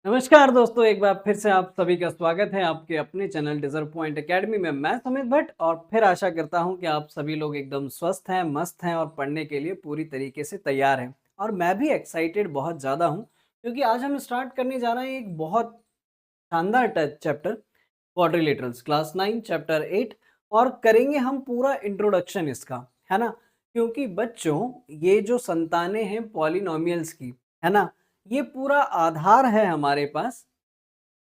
नमस्कार दोस्तों, एक बार फिर से आप सभी का स्वागत है आपके अपने चैनल डिज़र्व पॉइंट अकेडमी में। मैं सुमित भट्ट और फिर आशा करता हूं कि आप सभी लोग एकदम स्वस्थ हैं, मस्त हैं और पढ़ने के लिए पूरी तरीके से तैयार हैं। और मैं भी एक्साइटेड बहुत ज़्यादा हूं क्योंकि आज हम स्टार्ट करने जा रहे हैं एक बहुत शानदार चैप्टर क्वाड्रिलेटरल्स क्लास 9 चैप्टर 8 और करेंगे हम पूरा इंट्रोडक्शन इसका, है ना? क्योंकि बच्चों ये जो संतानें हैं पॉलिनोमियल्स की, है ना? ये पूरा आधार है हमारे पास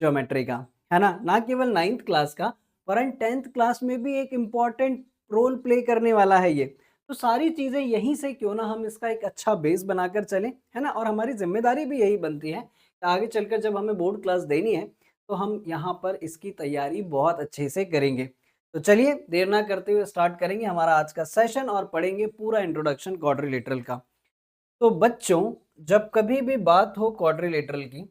ज्योमेट्री का, है ना? ना केवल 9th क्लास का वरन 10th क्लास में भी एक इम्पॉर्टेंट रोल प्ले करने वाला है ये। तो सारी चीज़ें यहीं से क्यों ना हम इसका एक अच्छा बेस बनाकर चलें, है ना? और हमारी ज़िम्मेदारी भी यही बनती है कि आगे चलकर जब हमें बोर्ड क्लास देनी है, तो हम यहाँ पर इसकी तैयारी बहुत अच्छे से करेंगे। तो चलिए देर ना करते हुए स्टार्ट करेंगे हमारा आज का सेशन और पढ़ेंगे पूरा इंट्रोडक्शन क्वाड्रिलेटरल का। तो बच्चों, जब कभी भी बात हो क्वाड्रिलेटरल की,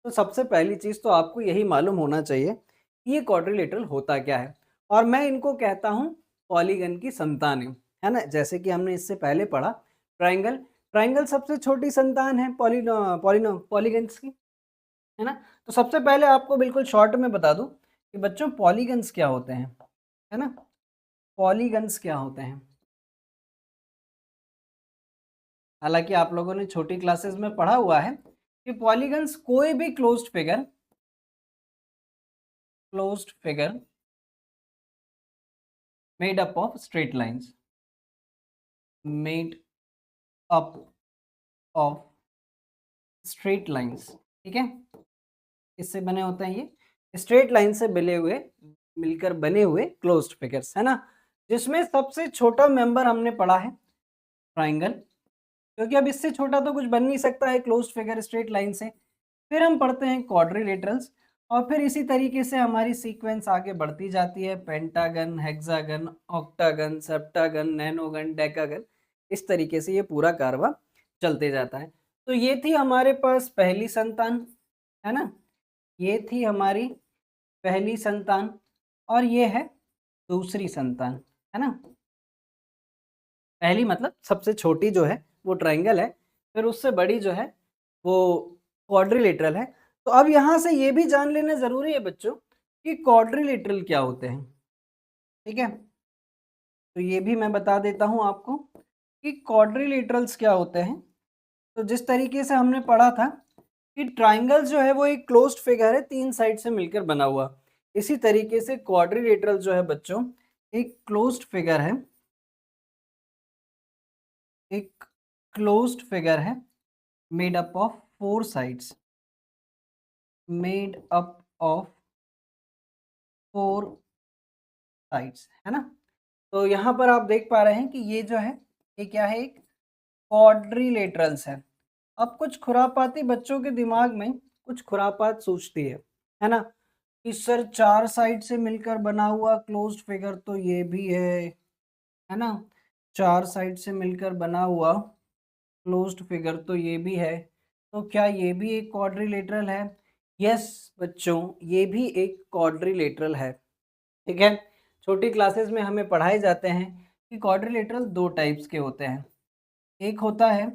तो सबसे पहली चीज़ तो आपको यही मालूम होना चाहिए कि ये क्वाड्रिलेटरल होता क्या है। और मैं इनको कहता हूँ पॉलीगन की संतानें, है ना? जैसे कि हमने इससे पहले पढ़ा ट्राइंगल। ट्राइंगल सबसे छोटी संतान है पॉलीगन्स की, है ना? तो सबसे पहले आपको बिल्कुल शॉर्ट में बता दूं कि बच्चों पॉलीगन्स क्या होते हैं, है ना? पॉलीगन्स क्या होते हैं? हालांकि आप लोगों ने छोटी क्लासेस में पढ़ा हुआ है कि पॉलीगन्स कोई भी closed figure made up of straight lines, made up of straight lines, ठीक है? किससे बने होते हैं ये? स्ट्रेट लाइन से मिलकर बने हुए क्लोज्ड फिगर्स, है ना? जिसमें सबसे छोटा मेंबर हमने पढ़ा है ट्राइंगल, क्योंकि अब इससे छोटा तो कुछ बन नहीं सकता है क्लोज्ड फिगर स्ट्रेट लाइन से। फिर हम पढ़ते हैं क्वाड्रिलेटरल्स और फिर इसी तरीके से हमारी सीक्वेंस आगे बढ़ती जाती है, pentagon, hexagon, octagon, septagon, nonagon, decagon. इस तरीके से ये पूरा कारवा चलते जाता है। तो ये थी हमारे पास पहली संतान, है ना? ये थी हमारी पहली संतान और ये है दूसरी संतान, है ना? पहली मतलब सबसे छोटी जो है वो ट्रायंगल है, फिर उससे बड़ी जो है वो क्वाड्रिलेटरल है। तो अब यहाँ से ये भी जान लेना ज़रूरी है बच्चों कि क्वाड्रिलेटरल क्या होते हैं, ठीक है? तो ये भी मैं बता देता हूँ आपको कि क्वाड्रिलेटरल्स क्या होते हैं। तो जिस तरीके से हमने पढ़ा था कि ट्रायंगल जो है वो एक क्लोज्ड फिगर है, 3 साइड से मिलकर बना हुआ। इसी तरीके से क्वाड्रिलेटरल जो है बच्चों एक क्लोज्ड फिगर है, एक क्लोज्ड फिगर है made up of 4 sides, made up of 4 sides, है ना? तो यहाँ पर आप देख पा रहे हैं कि ये जो है ये क्या है, एक क्वाड्रिलेटरल्स है। अब कुछ खुरापाती बच्चों के दिमाग में कुछ खुरापात सोचती है ना? कि सर 4 साइड से मिलकर बना हुआ क्लोज्ड फिगर तो ये भी है ना? 4 साइड से मिलकर बना हुआ क्लोज्ड फिगर तो ये भी है। तो क्या ये भी एक क्वाड्रिलेटरल है? यस बच्चों, ये भी एक क्वाड्रिलेटरल है। ठीक है? छोटी क्लासेस में हमें पढ़ाए जाते हैं कि क्वाड्रिलेटरल 2 टाइप्स के होते हैं। एक होता है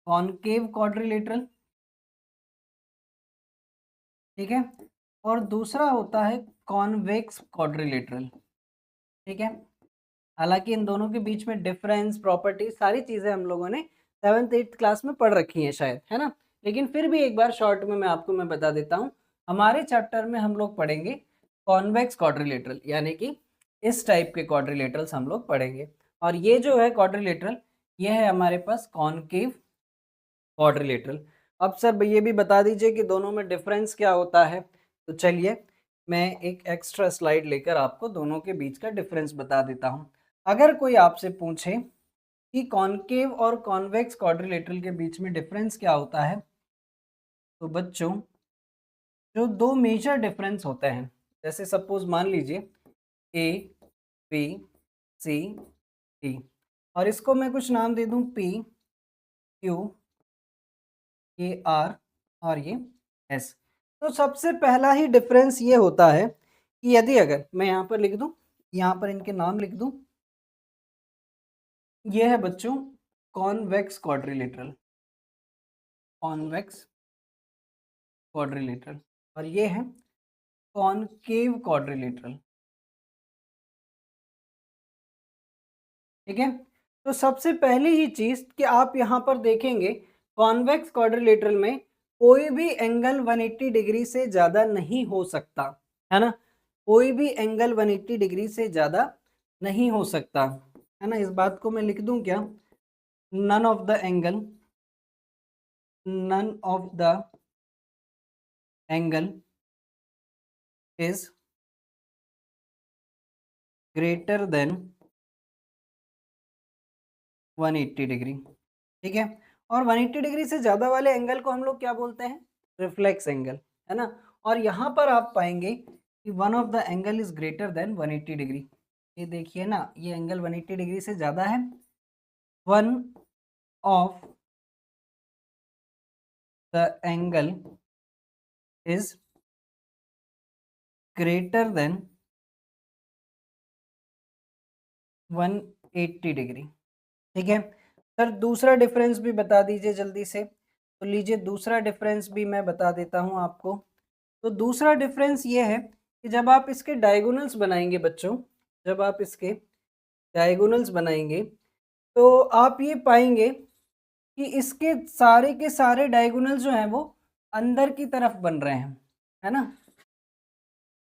कॉनकेव क्वाड्रिलेटरल, ठीक है? और दूसरा होता है कॉन्वेक्स क्वाड्रिलेटरल, ठीक है? हालाँकि इन दोनों के बीच में डिफरेंस, प्रॉपर्टी सारी चीज़ें हम लोगों ने 7th-8th क्लास में पढ़ रखी हैं शायद, है ना? लेकिन फिर भी एक बार शॉर्ट में मैं बता देता हूँ। हमारे चैप्टर में हम लोग पढ़ेंगे कॉन्वेक्स क्वाड्रिलेटरल, यानी कि इस टाइप के क्वाड्रिलेटरल्स हम लोग पढ़ेंगे। और ये जो है क्वाड्रिलेटरल, ये है हमारे पास कॉनकेव क्वाड्रिलेटरल। अब सर ये भी बता दीजिए कि दोनों में डिफरेंस क्या होता है? तो चलिए मैं एक एक्स्ट्रा स्लाइड लेकर आपको दोनों के बीच का डिफरेंस बता देता हूँ। अगर कोई आपसे पूछे कि कॉनकेव और कॉन्वेक्स क्वाड्रिलेटरल के बीच में डिफरेंस क्या होता है, तो बच्चों जो दो मेजर डिफरेंस होते हैं, जैसे सपोज मान लीजिए ए, बी, सी, डी और इसको मैं कुछ नाम दे दूं पी, क्यू, ये आर और ये एस। तो सबसे पहला ही डिफरेंस ये होता है कि यदि अगर मैं यहाँ पर लिख दूं, यहाँ पर इनके नाम लिख दूं, ये है बच्चों कॉन्वेक्स क्वाड्रिलेटरल, कॉन्वेक्स क्वाड्रिलेटरल, और ये है कॉनकेव क्वाड्रिलेटरल। ठीक है, तो सबसे पहली ही चीज कि आप यहाँ पर देखेंगे कॉन्वेक्स क्वाड्रिलेटरल में कोई भी एंगल 180 डिग्री से ज्यादा नहीं हो सकता, है ना। कोई भी एंगल 180 डिग्री से ज्यादा नहीं हो सकता, है ना। इस बात को मैं लिख दूं क्या, none of the angle, none of the angle is greater than 180 degree. ठीक है, और 180 डिग्री से ज्यादा वाले एंगल को हम लोग क्या बोलते हैं, रिफ्लेक्स एंगल, है ना। और यहाँ पर आप पाएंगे कि one of the angle is greater than 180 degree. ये देखिए ना, ये एंगल 180 डिग्री से ज्यादा है। One of the angle is greater than 180 degree. ठीक है सर, दूसरा डिफरेंस भी बता दीजिए जल्दी से। तो लीजिए दूसरा डिफरेंस भी मैं बता देता हूं आपको। तो दूसरा डिफरेंस ये है कि जब आप इसके डायगोनल्स बनाएंगे बच्चों, जब आप इसके डायगोनल्स बनाएंगे तो आप ये पाएंगे कि इसके सारे के सारे डायगोनल्स जो हैं वो अंदर की तरफ बन रहे हैं, है ना,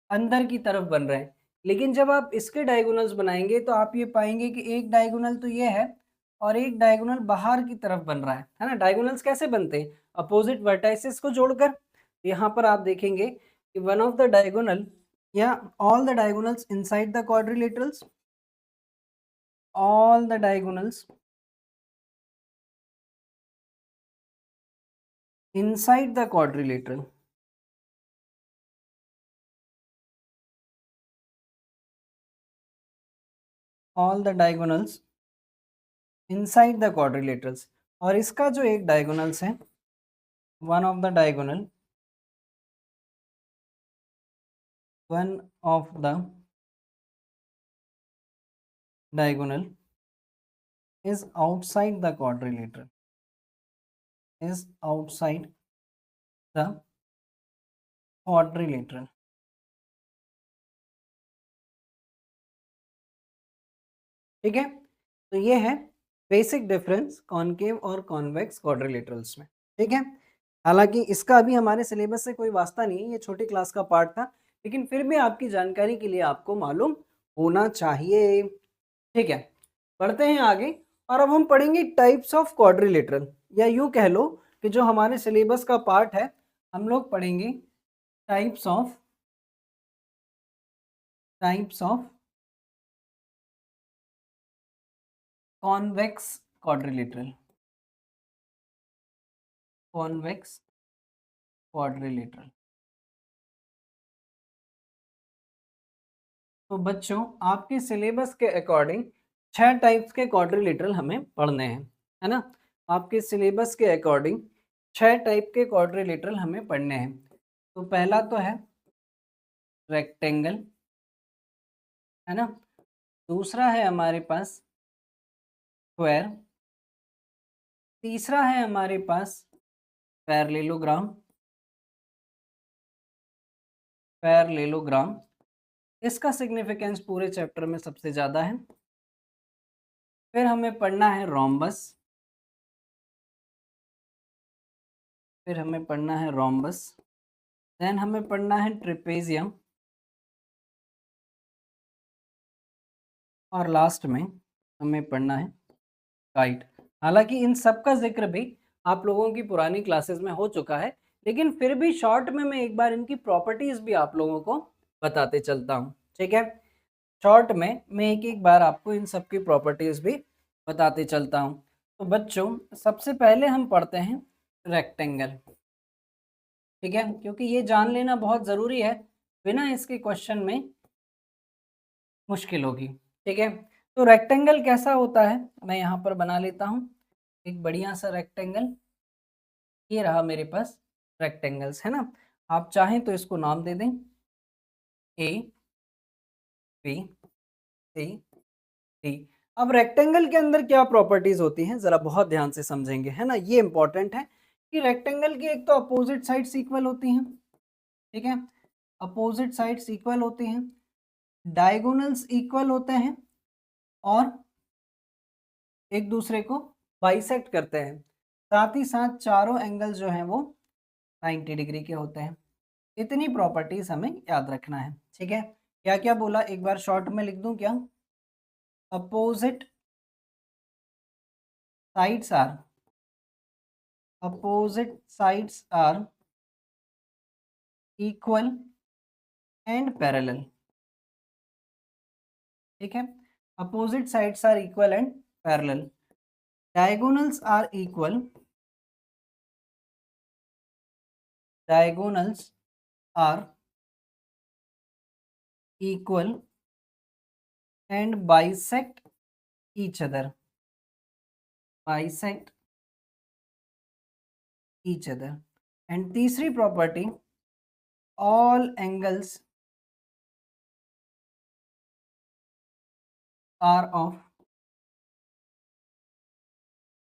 अंदर की तरफ बन रहे हैं। लेकिन जब आप इसके डायगोनल्स बनाएंगे तो आप ये पाएंगे कि एक डायगोनल तो ये है और एक डायगोनल बाहर की तरफ बन रहा है ना। डायगोनल्स कैसे बनते हैं, अपोजिट वर्टाइसेस को जोड़कर। यहाँ पर आप देखेंगे कि वन ऑफ द डायगोनल या all the diagonals inside the quadrilaterals, all the diagonals inside the quadrilateral, all the diagonals inside the quadrilaterals। और इसका जो एक डायगोनल्स है, one of the diagonal, one of the diagonal is outside the quadrilateral, is outside the quadrilateral। ठीक है, तो ये है बेसिक डिफरेंस कॉनकेव और कॉन्वेक्स क्वाड्रिलेटरल्स में। ठीक है, हालांकि इसका अभी हमारे सिलेबस से कोई वास्ता नहीं है, ये छोटी क्लास का पार्ट था, लेकिन फिर भी आपकी जानकारी के लिए आपको मालूम होना चाहिए। ठीक है, पढ़ते हैं आगे। और अब हम पढ़ेंगे टाइप्स ऑफ क्वाड्रिलेटरल, या यूं कह लो कि जो हमारे सिलेबस का पार्ट है, हम लोग पढ़ेंगे types of convex quadrilateral, convex quadrilateral. तो बच्चों आपके सिलेबस के अकॉर्डिंग 6 टाइप्स के क्वाड्रिलेटरल हमें पढ़ने हैं, है ना। आपके सिलेबस के अकॉर्डिंग 6 टाइप के क्वाड्रिलेटरल हमें पढ़ने हैं। तो पहला तो है रेक्टेंगल, है ना। दूसरा है हमारे पास स्क्वायर। तीसरा है हमारे पास पैरेललोग्राम, पैरेललोग्राम। इसका सिग्निफिकेंस पूरे चैप्टर में सबसे ज़्यादा है। फिर हमें पढ़ना है रोम्बस, फिर हमें पढ़ना है रोम्बस। देन हमें पढ़ना है ट्रिपेजियम, और लास्ट में हमें पढ़ना है काइट। हालांकि इन सब का जिक्र भी आप लोगों की पुरानी क्लासेस में हो चुका है, लेकिन फिर भी शॉर्ट में मैं एक बार इनकी प्रॉपर्टीज भी आप लोगों को बताते चलता हूँ। ठीक है, शॉर्ट में मैं एक एक बार आपको इन सब की प्रॉपर्टीज भी बताते चलता हूँ। तो बच्चों सबसे पहले हम पढ़ते हैं रेक्टेंगल। ठीक है, क्योंकि ये जान लेना बहुत ज़रूरी है, बिना इसके क्वेश्चन में मुश्किल होगी। ठीक है, तो रेक्टेंगल कैसा होता है, मैं यहाँ पर बना लेता हूँ एक बढ़िया सा रेक्टेंगल। ये रहा मेरे पास रेक्टेंगल्स, है ना। आप चाहें तो इसको नाम दे दें ए बी सी डी। अब रेक्टेंगल के अंदर क्या प्रॉपर्टीज होती हैं, जरा बहुत ध्यान से समझेंगे, है ना, ये इंपॉर्टेंट है। कि रेक्टेंगल की एक तो अपोजिट साइड्स इक्वल होती हैं, ठीक है, अपोजिट साइड्स इक्वल होती हैं, डायगोनल्स इक्वल होते हैं और एक दूसरे को बाइसेक्ट करते हैं, साथ ही साथ चारों एंगल्स जो हैं वो 90 डिग्री के होते हैं। इतनी प्रॉपर्टीज हमें याद रखना है, ठीक है। क्या क्या बोला, एक बार शॉर्ट में लिख दूं क्या? Opposite sides are, opposite sides are equal and parallel, ठीक है, opposite sides are equal and parallel, diagonals are equal, diagonals are equal and bisect each other, bisect each other, and तीसरी property, all angles are of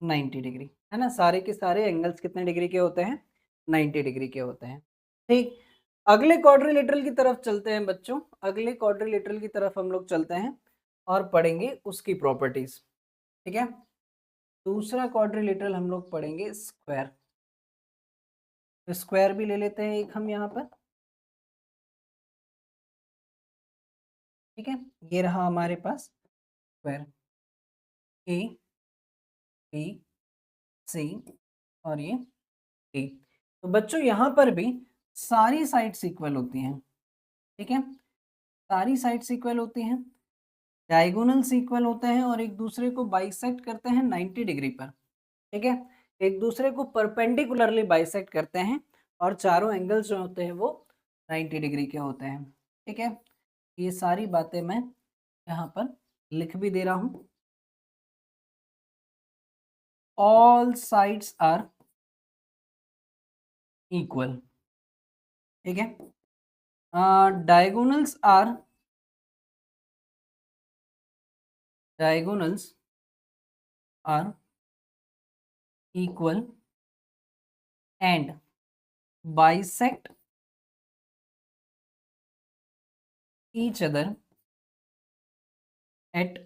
90 degree, है ना, सारे के सारे angles कितने degree के होते हैं? 90 डिग्री के होते हैं, ठीक। अगले क्वाड्रिलेटरल की तरफ चलते हैं बच्चों, अगले क्वाड्रिलेटरल की तरफ हम लोग चलते हैं और पढ़ेंगे उसकी प्रॉपर्टीज, ठीक है। दूसरा क्वाड्रिलेटरल हम लोग पढ़ेंगे स्क्वायर, स्क्वायर भी ले लेते हैं एक हम यहाँ पर, ठीक है। ये रहा हमारे पास स्क्वायर, ए बी सी और ये डी। तो बच्चों यहाँ पर भी सारी साइड्स इक्वल होती हैं, ठीक है, सारी साइड्स इक्वल होती हैं, डायगोनल्स इक्वल होते हैं और एक दूसरे को बाइसेक्ट करते हैं 90 डिग्री पर, ठीक है, एक दूसरे को परपेंडिकुलरली बाइसेक्ट करते हैं और चारों एंगल्स जो होते हैं वो 90 डिग्री के होते हैं, ठीक है। ये सारी बातें मैं यहाँ पर लिख भी दे रहा हूँ। ऑल साइड्स आर इक्वल, ठीक है, diagonals are, diagonals are equal and bisect each other at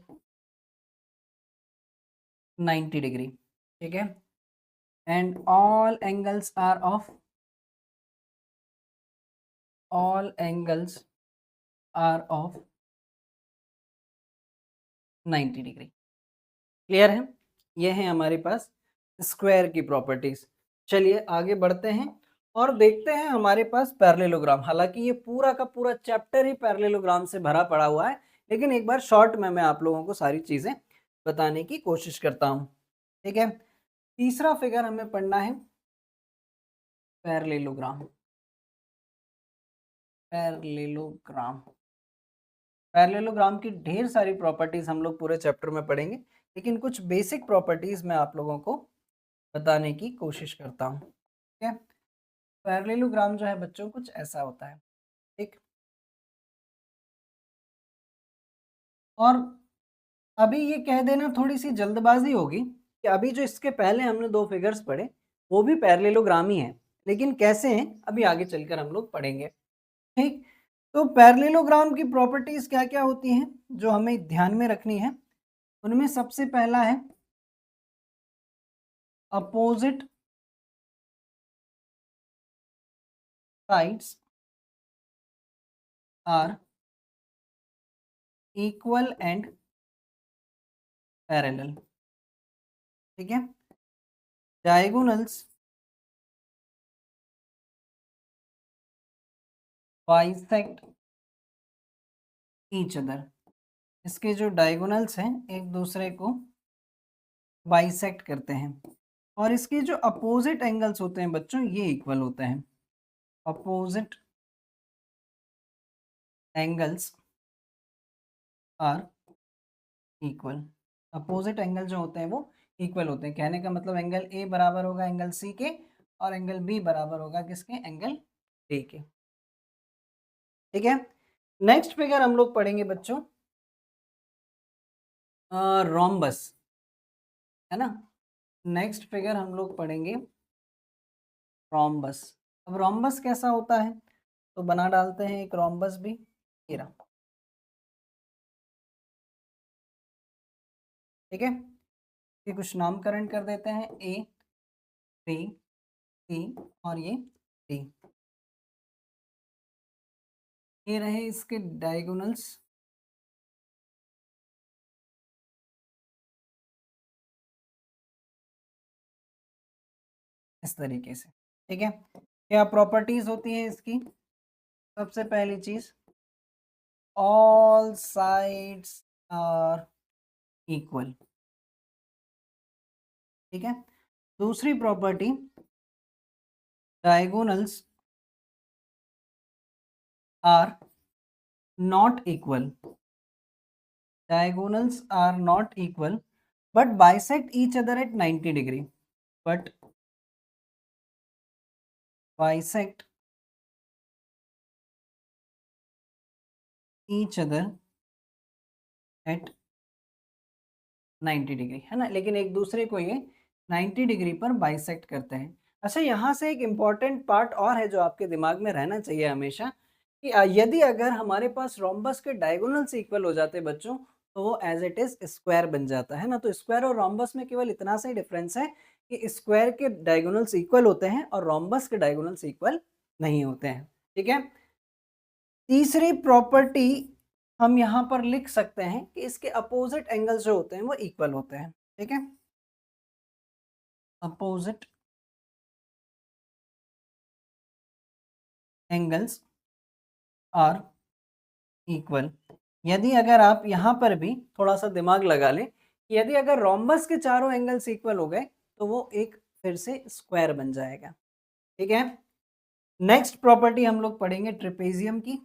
90 degree, ठीक है, and all angles are of, all angles are of 90 degree. Clear है? ये है हमारे पास स्क्वायर की प्रॉपर्टीज। चलिए आगे बढ़ते हैं और देखते हैं हमारे पास पैरेललोग्राम। हालांकि ये पूरा का पूरा चैप्टर ही पैरेललोग्राम से भरा पड़ा हुआ है, लेकिन एक बार शॉर्ट में मैं आप लोगों को सारी चीजें बताने की कोशिश करता हूँ, ठीक है। तीसरा फिगर हमें पढ़ना है पैरेललोग्राम, पैरेललोग्राम, पैरेललोग्राम की ढेर सारी प्रॉपर्टीज हम लोग पूरे चैप्टर में पढ़ेंगे, लेकिन कुछ बेसिक प्रॉपर्टीज मैं आप लोगों को बताने की कोशिश करता हूँ, ठीक है। पैरेललोग्राम जो है बच्चों कुछ ऐसा होता है, ठीक। और अभी ये कह देना थोड़ी सी जल्दबाजी होगी कि अभी जो इसके पहले हमने दो फिगर्स पढ़े वो भी पैरेललोग्राम ही है, लेकिन कैसे हैं अभी आगे चलकर हम लोग पढ़ेंगे, ठीक। तो पैरेललोग्राम की प्रॉपर्टीज क्या क्या होती हैं जो हमें ध्यान में रखनी है, उनमें सबसे पहला है opposite sides are equal and parallel, ठीक है, डायगोनल्स बाइसेक्ट ईच अदर, इसके जो डायगोनल्स हैं एक दूसरे को बाइसेक्ट करते हैं और इसके जो अपोजिट एंगल्स होते हैं बच्चों ये इक्वल होते हैं, opposite angles are equal, opposite angle जो होते हैं वो इक्वल होते हैं, कहने का मतलब एंगल ए बराबर होगा एंगल सी के और एंगल बी बराबर होगा किसके? एंगल डी के, ठीक है। नेक्स्ट फिगर हम लोग पढ़ेंगे बच्चों रोम्बस, है ना, नेक्स्ट फिगर हम लोग पढ़ेंगे रोम्बस। अब रोम्बस कैसा होता है, तो बना डालते हैं एक रोम्बस भी, ये रहा। ठीक है, ये कुछ नामकरण कर देते हैं, ए, बी, सी और ये डी। ये रहे इसके डायगोनल्स। इस तरीके से। ठीक है, क्या प्रॉपर्टीज होती है इसकी? सबसे पहली चीज, ऑल साइड्स आर इक्वल। ठीक है, दूसरी property, diagonals are not equal. diagonals are not equal but bisect each other at 90 degree, but bisect each other at 90 degree, है ना, लेकिन एक दूसरे को ये 90 डिग्री पर बाइसेक्ट करते हैं। अच्छा, यहाँ से एक इम्पॉर्टेंट पार्ट और है जो आपके दिमाग में रहना चाहिए हमेशा, कि यदि अगर हमारे पास रोम्बस के डायगोनल्स इक्वल हो जाते बच्चों, तो वो एज इट इज स्क्वायर बन जाता है ना। तो स्क्वायर और रोम्बस में केवल इतना सा ही डिफरेंस है कि स्क्वायर के डायगोनल्स इक्वल होते हैं और रोम्बस के डायगोनल्स इक्वल नहीं होते हैं। ठीक है, तीसरी प्रॉपर्टी हम यहाँ पर लिख सकते हैं कि इसके अपोजिट एंगल्स जो होते हैं वो इक्वल होते हैं। ठीक है, अपोजिट एंगल्स आर इक्वल। यदि अगर आप यहाँ पर भी थोड़ा सा दिमाग लगा लें, यदि अगर रोम्बस के चारों एंगल्स इक्वल हो गए तो वो एक फिर से स्क्वायर बन जाएगा। ठीक है, नेक्स्ट प्रॉपर्टी हम लोग पढ़ेंगे ट्रिपेजियम की।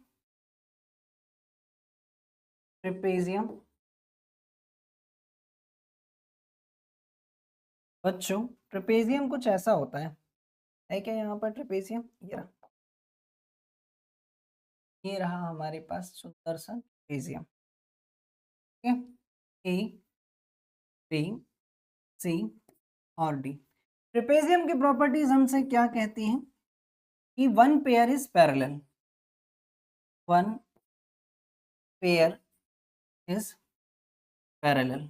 ट्रिपेजियम बच्चों, ट्रिपेजियम कुछ ऐसा होता है क्या यहाँ पर ट्रिपेजियम? ये रहा हमारे पास सुंदर सा ट्रिपेजियम। ठीक है, ए, बी, सी और डी। ट्रिपेजियम की प्रॉपर्टीज हमसे क्या कहती हैं कि one pair is parallel, one pair is parallel.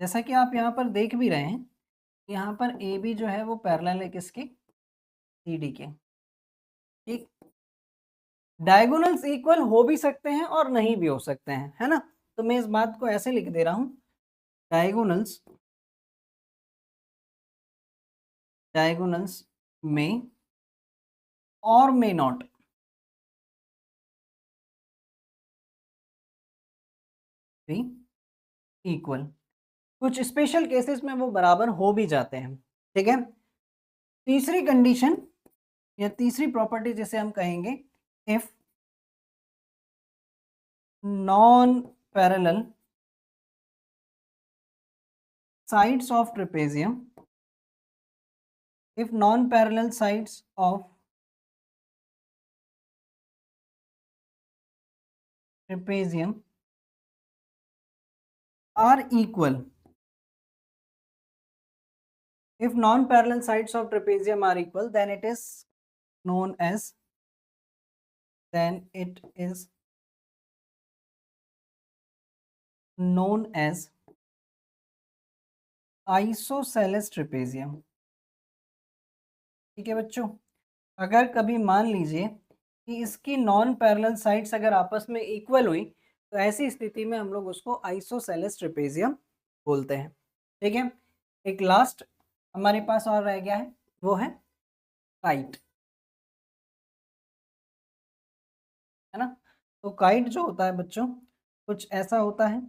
जैसा कि आप यहाँ पर देख भी रहे हैं, यहाँ पर ए बी जो है वो पैरेलल है किसके? सी डी के। ठीक, डायगोनल्स इक्वल हो भी सकते हैं और नहीं भी हो सकते हैं, है ना। तो मैं इस बात को ऐसे लिख दे रहा हूं, डायगोनल्स डायगोनल्स में और मे नॉट बी इक्वल। कुछ स्पेशल केसेस में वो बराबर हो भी जाते हैं। ठीक है, तीसरी कंडीशन या तीसरी प्रॉपर्टी जिसे हम कहेंगे, if non parallel sides of trapezium, if non-parallel sides of trapezium are equal, if non-parallel sides of trapezium are equal, then it is known as, then it is known as isosceles trapezium। ठीक है बच्चों, अगर कभी मान लीजिए कि इसकी non parallel sides अगर आपस में इक्वल हुई, तो ऐसी स्थिति में हम लोग उसको आइसोसेलेस ट्रेपेजियम बोलते हैं। ठीक है, एक लास्ट हमारे पास और रह गया है, वो है काइट, है ना। तो काइट जो होता है बच्चों, कुछ ऐसा होता है,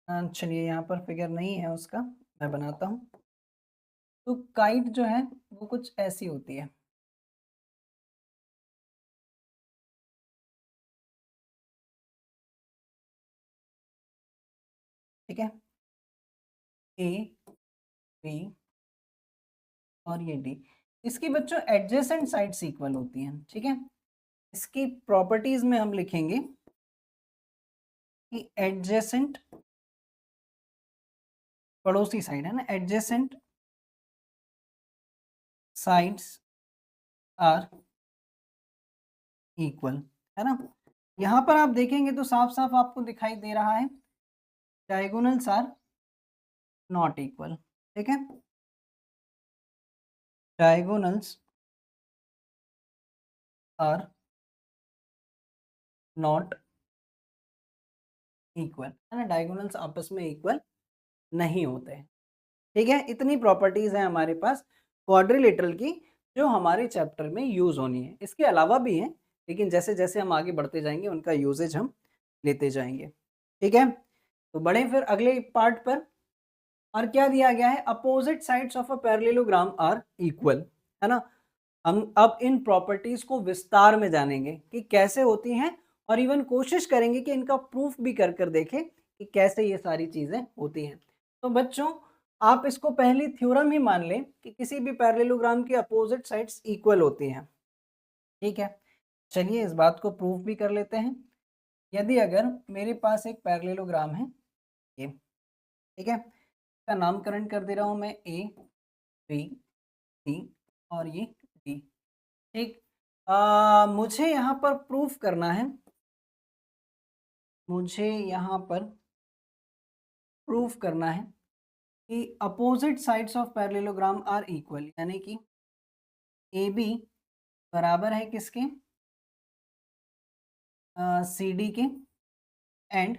चलिए यहाँ पर फिगर नहीं है उसका, मैं बनाता हूँ। तो काइट जो है वो कुछ ऐसी होती है। ठीक है, ए, बी और ये डी, इसकी बच्चों एडजेसेंट साइड्स इक्वल होती हैं। ठीक है, इसकी प्रॉपर्टीज में हम लिखेंगे कि एडजेसेंट, पड़ोसी साइड है ना, एडजेसेंट साइड्स आर इक्वल, है ना। यहाँ पर आप देखेंगे तो साफ साफ आपको दिखाई दे रहा है डायगोनल्स आर नॉट इक्वल, ठीक है। डायगोनल्स आर नॉट इक्वल, है ना, डायगोनल्स आपस में इक्वल नहीं होते हैं, ठीक है। इतनी प्रॉपर्टीज हैं हमारे पास क्वाड्रिलेटरल की जो हमारे चैप्टर में यूज होनी है। इसके अलावा भी हैं, लेकिन जैसे जैसे हम आगे बढ़ते जाएंगे उनका यूजेज हम लेते जाएंगे, ठीक है। तो बढ़े फिर अगले पार्ट पर। और क्या दिया गया है, opposite sides of a parallelogram are equal, है ना। हम अब इन प्रॉपर्टीज को विस्तार में जानेंगे कि कैसे होती हैं, और इवन कोशिश करेंगे कि इनका प्रूफ भी कर कर देखें कि कैसे ये सारी चीजें होती हैं। तो बच्चों आप इसको पहली थ्योरम ही मान लें कि किसी भी पैरेललोग्राम की अपोजिट साइड्स इक्वल होती हैं, ठीक है। चलिए इस बात को प्रूफ भी कर लेते हैं। यदि अगर मेरे पास एक पैरेललोग्राम है ये, ठीक है, इसका नामकरण कर दे रहा हूं मैं ए बी सी और ये डी, ठीक। मुझे यहाँ पर प्रूफ करना है, मुझे यहाँ पर प्रूफ करना है कि opposite sides of parallelogram are equal, यानी कि ए बी बराबर है किसके, सी डी के, एंड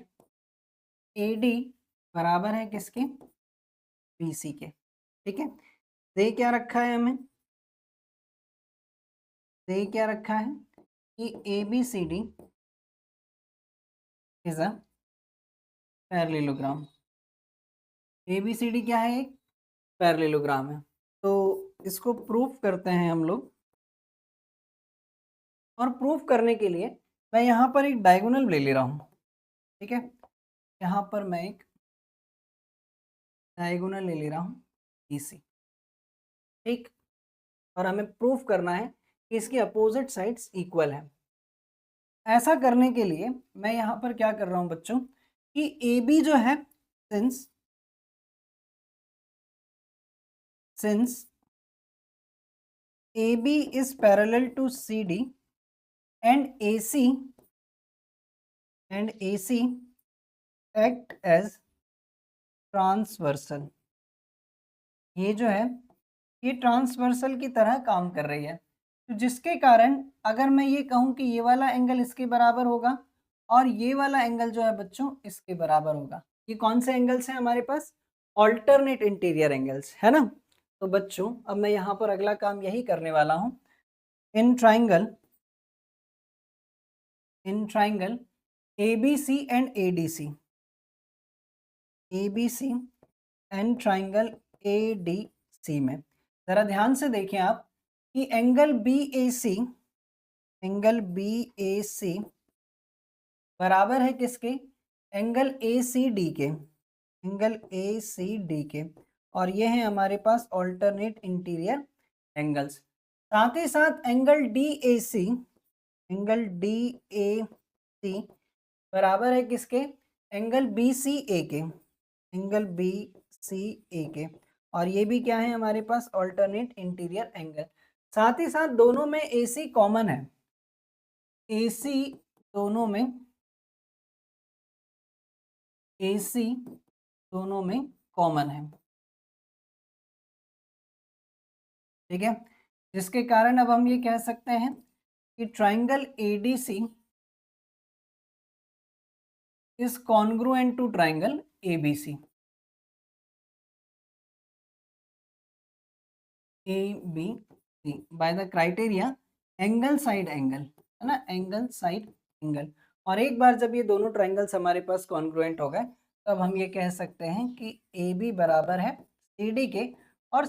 ए डी बराबर है किसके, बी सी के, ठीक है। दे क्या रखा है हमें, दे क्या रखा है कि A B C D is a parallelogram. A B C D क्या है, एक पैरेललोग्राम है। तो इसको प्रूफ करते हैं हम लोग, और प्रूफ करने के लिए मैं यहाँ पर एक डायगोनल ले ले रहा हूँ, ठीक है। यहाँ पर मैं एक डायगोनल ले ले रहा हूँ BC, ठीक। और हमें प्रूफ करना है कि इसकी अपोजिट साइड्स इक्वल है। ऐसा करने के लिए मैं यहाँ पर क्या कर रहा हूँ बच्चों कि AB जो है, since AB is parallel to CD and AC act as transversal, ये जो है ये ट्रांसवर्सल की तरह काम कर रही है। तो जिसके कारण अगर मैं ये कहूँ कि ये वाला एंगल इसके बराबर होगा और ये वाला एंगल जो है बच्चों इसके बराबर होगा, ये कौन से एंगल्स हैं हमारे पास, ऑल्टरनेट इंटीरियर एंगल्स, है ना। तो बच्चों अब मैं यहाँ पर अगला काम यही करने वाला हूँ, in triangle ABC and ADC, ABC and triangle ADC में जरा ध्यान से देखें आप कि एंगल BAC बराबर है किसके, एंगल ACD के, एंगल ACD के, और ये है हमारे पास ऑल्टरनेट इंटीरियर एंगल्स। साथ ही साथ एंगल DAC बराबर है किसके, एंगल BCA के, एंगल BCA के, और ये भी क्या है हमारे पास ऑल्टरनेट इंटीरियर एंगल। साथ ही साथ दोनों में AC कॉमन है, AC दोनों में AC दोनों में कॉमन है, ठीक है। जिसके कारण अब हम ये कह सकते हैं कि triangle ADC is congruent to triangle ABC, ABC by the criteria angle side angle, है ना, एंगल साइड एंगल। और एक बार जब ये दोनों ट्राइंगल्स हमारे पास कॉन्ग्रुएंट हो गए तब हम ये कह सकते हैं कि AB बराबर है CD के, और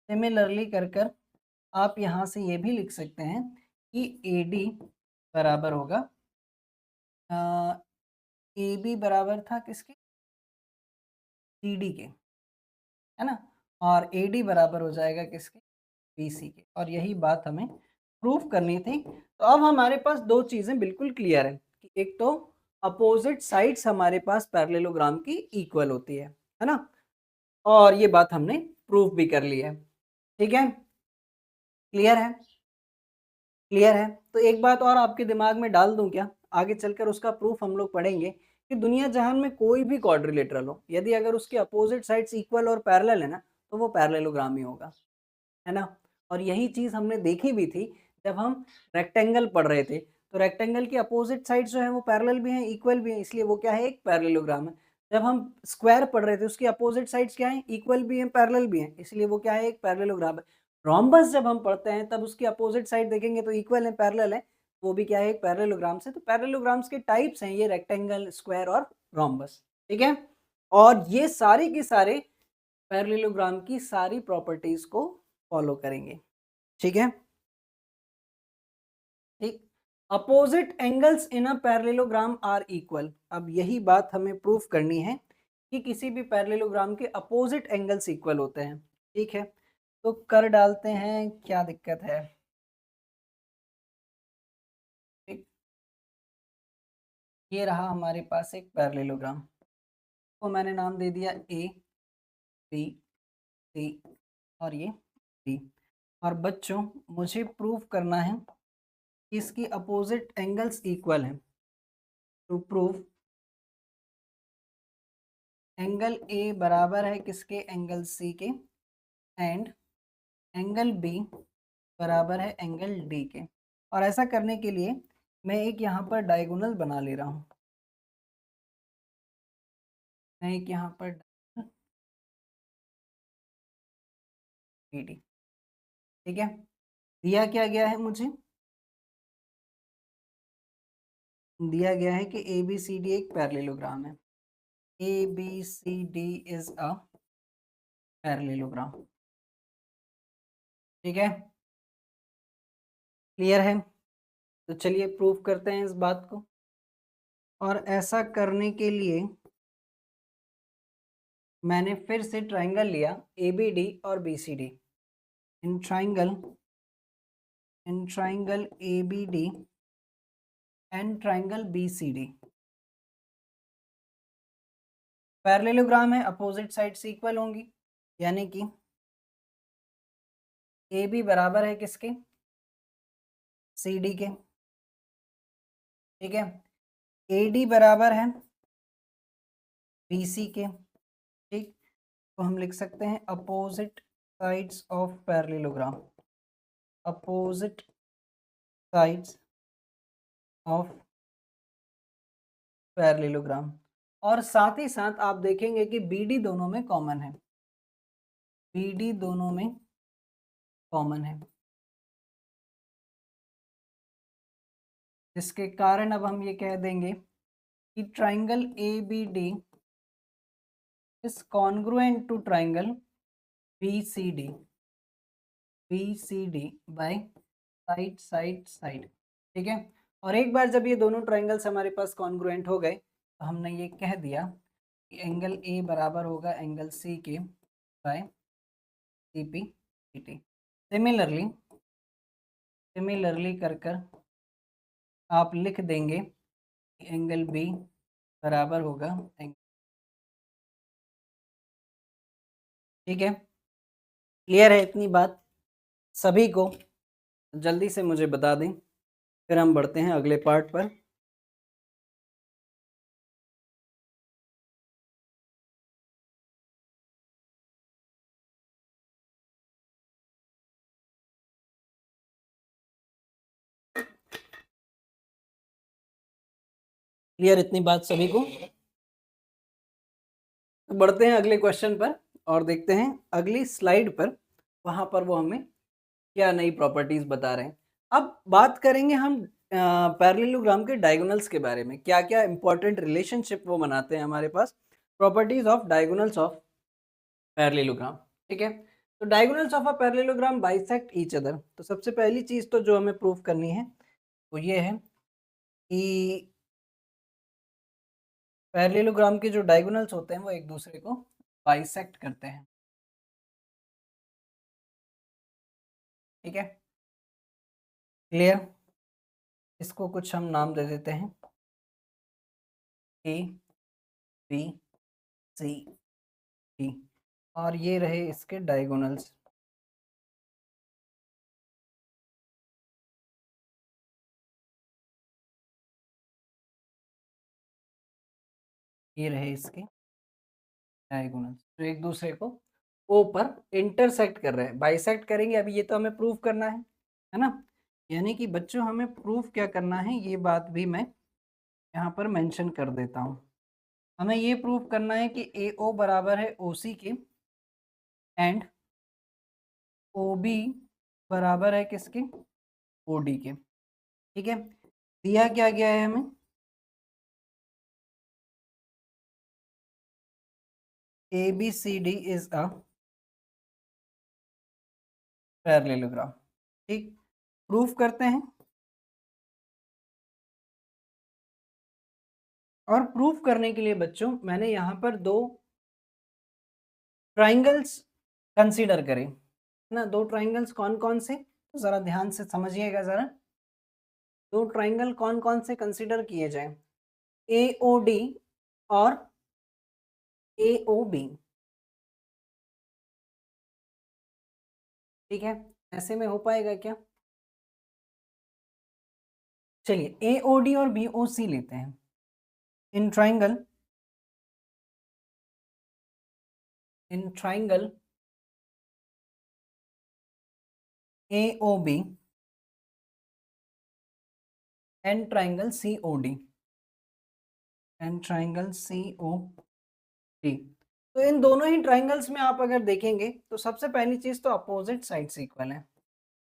सिमिलरली कर कर आप यहाँ से ये भी लिख सकते हैं कि AD बराबर होगा, AB बराबर था किसके, CD के, है ना, और AD बराबर हो जाएगा किसके, BC के। और यही बात हमें प्रूफ करनी थी। तो अब हमारे पास दो चीज़ें बिल्कुल क्लियर है कि एक तो अपोजिट साइड्स हमारे पास पैरेललोग्राम की इक्वल होती है ना, और ये बात हमने प्रूफ भी कर ली है। ठीक है, क्लियर है, क्लियर है। तो एक बात और आपके दिमाग में डाल दूं क्या, आगे चलकर उसका प्रूफ हम लोग पढ़ेंगे कि दुनिया जहान में कोई भी क्वाड्रिलेटरल हो, यदि अगर उसके अपोजिट साइड्स इक्वल और पैरेलल है ना, तो वो पैरेललोग्राम ही होगा, है ना। और यही चीज हमने देखी भी थी जब हम रेक्टेंगल पढ़ रहे थे, तो रेक्टेंगल की अपोजिट साइड जो है वो पैरेलल भी हैं, इक्वल भी हैं, इसलिए वो क्या है, एक पैरेललोग्राम है। जब हम स्क्वायर पढ़ रहे थे, उसकी अपोजिट साइड्स क्या है, इक्वल भी हैं, पैरेलल भी हैं, इसलिए वो क्या है, एक पैरेललोग्राम है। रोम्बस जब हम पढ़ते हैं तब उसकी अपोजिट साइड देखेंगे तो इक्वल है, पैरेलल है, वो भी क्या है, एक पैरेललोग्राम से। तो पैरेललोग्राम्स के टाइप्स हैं ये, रेक्टेंगल, स्क्वायर और रोम्बस, ठीक है। और ये सारे के सारे पैरेललोग्राम की सारी प्रॉपर्टीज को फॉलो करेंगे, ठीक है, ठीक। Opposite angles in a parallelogram are equal, अब यही बात हमें प्रूफ करनी है कि किसी भी पैरेललोग्राम के अपोजिट एंगल्स इक्वल होते हैं, ठीक है। तो कर डालते हैं, क्या दिक्कत है, ठीक। ये रहा हमारे पास एक पैरेललोग्राम, को मैंने नाम दे दिया ए, बी, सी और ये डी। और बच्चों मुझे प्रूफ करना है कि इसकी अपोजिट एंगल्स इक्वल हैं। टू प्रूफ एंगल ए बराबर है किसके, एंगल सी के, एंड एंगल बी बराबर है एंगल डी के। और ऐसा करने के लिए मैं एक यहाँ पर डायगोनल बना ले रहा हूँ, मैं एक यहाँ पर बी डी, ठीक है। दिया क्या गया है मुझे, दिया गया है कि ए बी सी डी एक पैरेललोग्राम है, A B C D is a parallelogram, ठीक है, क्लियर है। तो चलिए प्रूफ करते हैं इस बात को। और ऐसा करने के लिए मैंने फिर से ट्राइंगल लिया ए बी डी और B C D. In triangle A B D and triangle B C D, parallelogram है, अपोजिट साइड्स इक्वल होंगी, यानी कि ए बी बराबर है किसके, सी डी के, ठीक है। ए डी बराबर है बी सी के, ठीक। तो हम लिख सकते हैं opposite sides of parallelogram, opposite sides of parallelogram. और साथ ही साथ आप देखेंगे कि बी डी दोनों में कॉमन है, बी डी दोनों में कॉमन है, जिसके कारण अब हम ये कह देंगे कि triangle A B D is congruent to triangle B C D, B C D by side side side, ठीक है। और एक बार जब ये दोनों ट्राइंगल्स हमारे पास कॉन्ग्रुएंट हो गए तो हमने ये कह दिया कि एंगल ए बराबर होगा एंगल सी के by C P C T. Similarly कर कर आप लिख देंगे कि एंगल बी बराबर होगा ठीक है, क्लियर है इतनी बात सभी को, जल्दी से मुझे बता दें, फिर हम बढ़ते हैं अगले पार्ट पर। क्लियर इतनी बात सभी को, तो बढ़ते हैं अगले क्वेश्चन पर और देखते हैं अगली स्लाइड पर, वहां पर वो हमें क्या नई प्रॉपर्टीज बता रहे हैं। अब बात करेंगे हम पैरेललोग्राम के डायगोनल्स के बारे में, क्या क्या इंपॉर्टेंट रिलेशनशिप वो बनाते हैं हमारे पास, properties of diagonals of parallelogram, ठीक है। तो diagonals of a parallelogram bisect each other, तो सबसे पहली चीज तो जो हमें प्रूव करनी है वो ये है कि पैरेललोग्राम के जो डायगोनल्स होते हैं वो एक दूसरे को बाइसेक्ट करते हैं, ठीक है, क्लियर। इसको कुछ हम नाम दे देते हैं, ए बी सी डी, और ये रहे इसके डायगोनल्स, ये रहे इसके डायगोनल्स जो एक दूसरे को ओ पर इंटरसेक्ट कर रहे हैं, बाइसेक्ट करेंगे। अभी ये तो हमें प्रूव करना है ना। यानी कि बच्चों हमें प्रूव क्या करना है, ये बात भी मैं यहाँ पर मेंशन कर देता हूँ। हमें ये प्रूव करना है कि ए ओ बराबर है ओ सी के एंड ओ बी बराबर है किसके, ओ डी के। ठीक है, दिया क्या गया है हमें, A B C D is a parallelogram. ठीक, प्रूफ करते हैं। और प्रूफ करने के लिए बच्चों मैंने यहाँ पर दो ट्राइंगल्स कंसीडर करें, है ना। दो ट्राइंगल्स कौन कौन से, तो ज़रा ध्यान से समझिएगा ज़रा। दो ट्राइंगल कौन कौन से कंसीडर किए जाएं, ए ओ डी और ए ओ बी। ठीक है, ऐसे में हो पाएगा क्या? चलिए ए ओ डी और बी ओ सी लेते हैं। In triangle A O B and triangle C O D तो इन दोनों ही ट्राइंगल्स में आप अगर देखेंगे तो सबसे पहली चीज तो अपोजिट साइड्स इक्वल है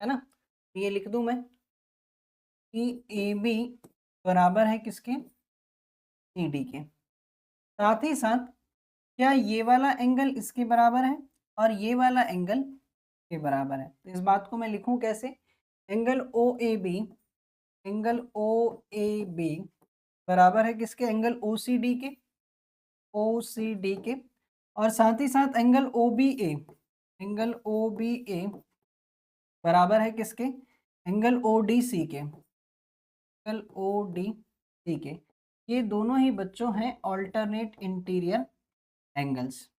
ना। ये लिख दूं मैं कि ए बी बराबर है किसके, सी डी के। साथ ही साथ क्या ये वाला एंगल इसके बराबर है और ये वाला एंगल के बराबर है। तो इस बात को मैं लिखूं कैसे, एंगल ओ ए बी बराबर है किसके, एंगल ओ सी डी के, और साथ ही साथ एंगल ओ बी ए बराबर है किसके, एंगल ओ डी सी के, ये दोनों ही बच्चों हैं ऑल्टरनेट इंटीरियर एंगल्स।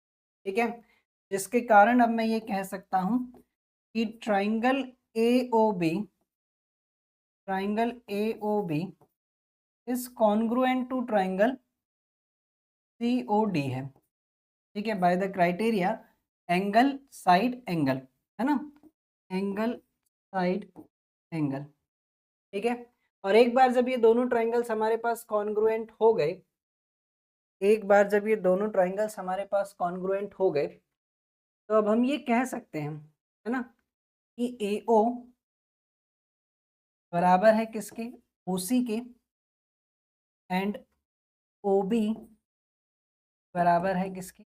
ठीक है, जिसके कारण अब मैं ये कह सकता हूं कि triangle A O B is congruent to triangle C O D है। ठीक है, by the criteria angle side angle, है ना, एंगल साइड एंगल। ठीक है, और एक बार जब ये दोनों ट्राइंगल्स हमारे पास कॉन्ग्रुएंट हो गए, तो अब हम ये कह सकते हैं, है ना, कि ए ओ बराबर है किसके, ओ सी के एंड ओ बी बराबर है किसके,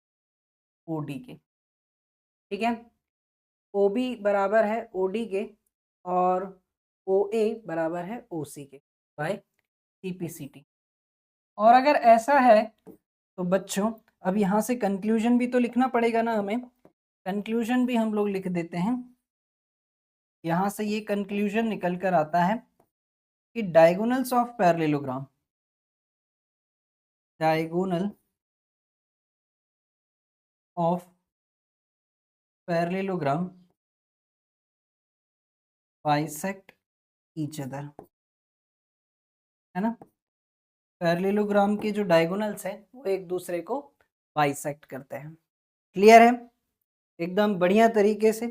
ओ डी के। ठीक है, ओ बी बराबर है ओ डी के और ओ ए बराबर है ओ सी के by C P C T. और अगर ऐसा है तो बच्चों अब यहाँ से कंक्लूजन भी तो लिखना पड़ेगा ना हमें, कंक्लूजन भी हम लोग लिख देते हैं। यहाँ से ये कंक्लूजन निकल कर आता है कि diagonals of parallelogram of parallelogram bisect each other, है ना। पैरेललोग्राम के जो डायगोनल्स हैं वो एक दूसरे को बाइसेक्ट करते हैं। क्लियर है, एकदम बढ़िया तरीके से।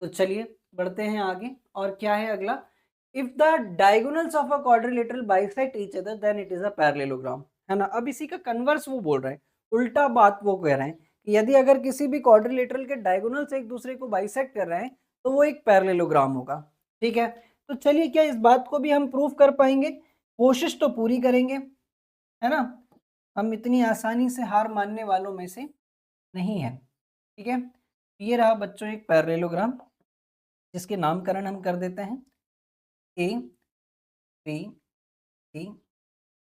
तो चलिए बढ़ते हैं आगे, और क्या है अगला, if the diagonals of a quadrilateral bisect each other than it is a parallelogram, है ना। अब इसी का कन्वर्स वो बोल रहे हैं, उल्टा बात वो कह रहे हैं कि यदि अगर किसी भी क्वाड्रिलेटरल के डायगोनल्स एक दूसरे को बाइसेक्ट कर रहे हैं तो वो एक पैरेललोग्राम होगा। ठीक है, तो चलिए क्या इस बात को भी हम प्रूव कर पाएंगे, कोशिश तो पूरी करेंगे, है ना। हम इतनी आसानी से हार मानने वालों में से नहीं है। ठीक है, ये रहा बच्चों एक पैरेललोग्राम जिसके नामकरण हम कर देते हैं ए बी सी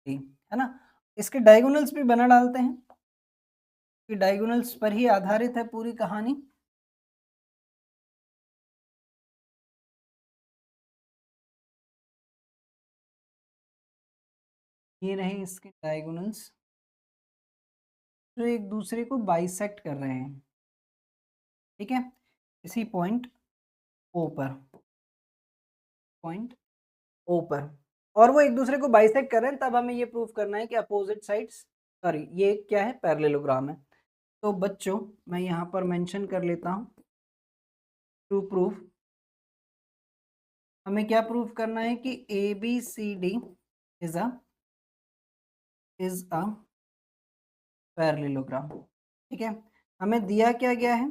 डी, है ना। इसके डायगोनल्स भी बना डालते हैं कि डायगोनल्स पर ही आधारित है पूरी कहानी। ये रहे इसके डायगोनल्स जो एक दूसरे को बाइसेक्ट कर रहे हैं। ठीक है, इसी पॉइंट ओ पर और वो एक दूसरे को बाइसेक्ट कर रहे हैं, तब हमें ये प्रूव करना है कि अपोजिट साइड्स सॉरी ये क्या है, पैरेललोग्राम है। तो बच्चों मैं यहाँ पर मेंशन कर लेता हूँ टू प्रूफ, हमें क्या प्रूफ करना है कि A B C D is a parallelogram. ठीक है, हमें दिया क्या गया है,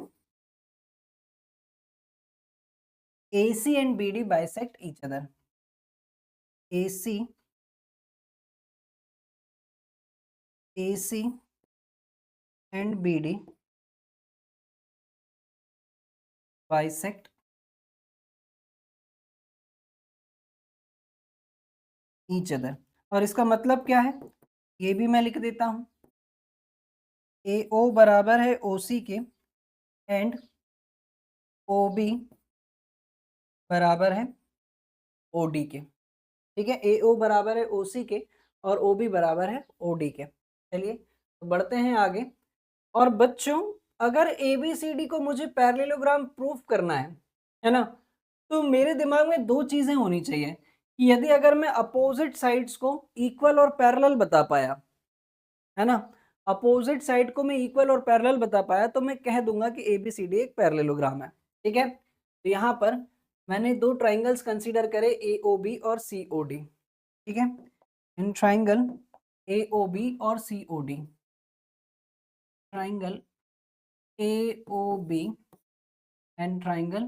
AC and BD bisect each other, AC and BD bisect each other। और इसका मतलब क्या है, ये भी मैं लिख देता हूं, AO बराबर है OC के एंड OB बराबर है OD के। ठीक है, AO बराबर है OC के और OB बराबर है OD के। चलिए तो बढ़ते हैं आगे। और बच्चों अगर ABCD को मुझे पैरेललोग्राम प्रूफ करना है ना, तो मेरे दिमाग में दो चीजें होनी चाहिए कि यदि अगर मैं अपोजिट साइड्स को इक्वल और पैरेलल बता पाया, है ना, अपोजिट साइड को मैं इक्वल और पैरेलल बता पाया तो मैं कह दूंगा कि ABCD एक पैरेललोग्राम है। ठीक है, तो यहाँ पर मैंने दो ट्राइंगल्स कंसीडर करे AOB और COD। ठीक है, इन ट्राइंगल AOB और COD, triangle AOB and triangle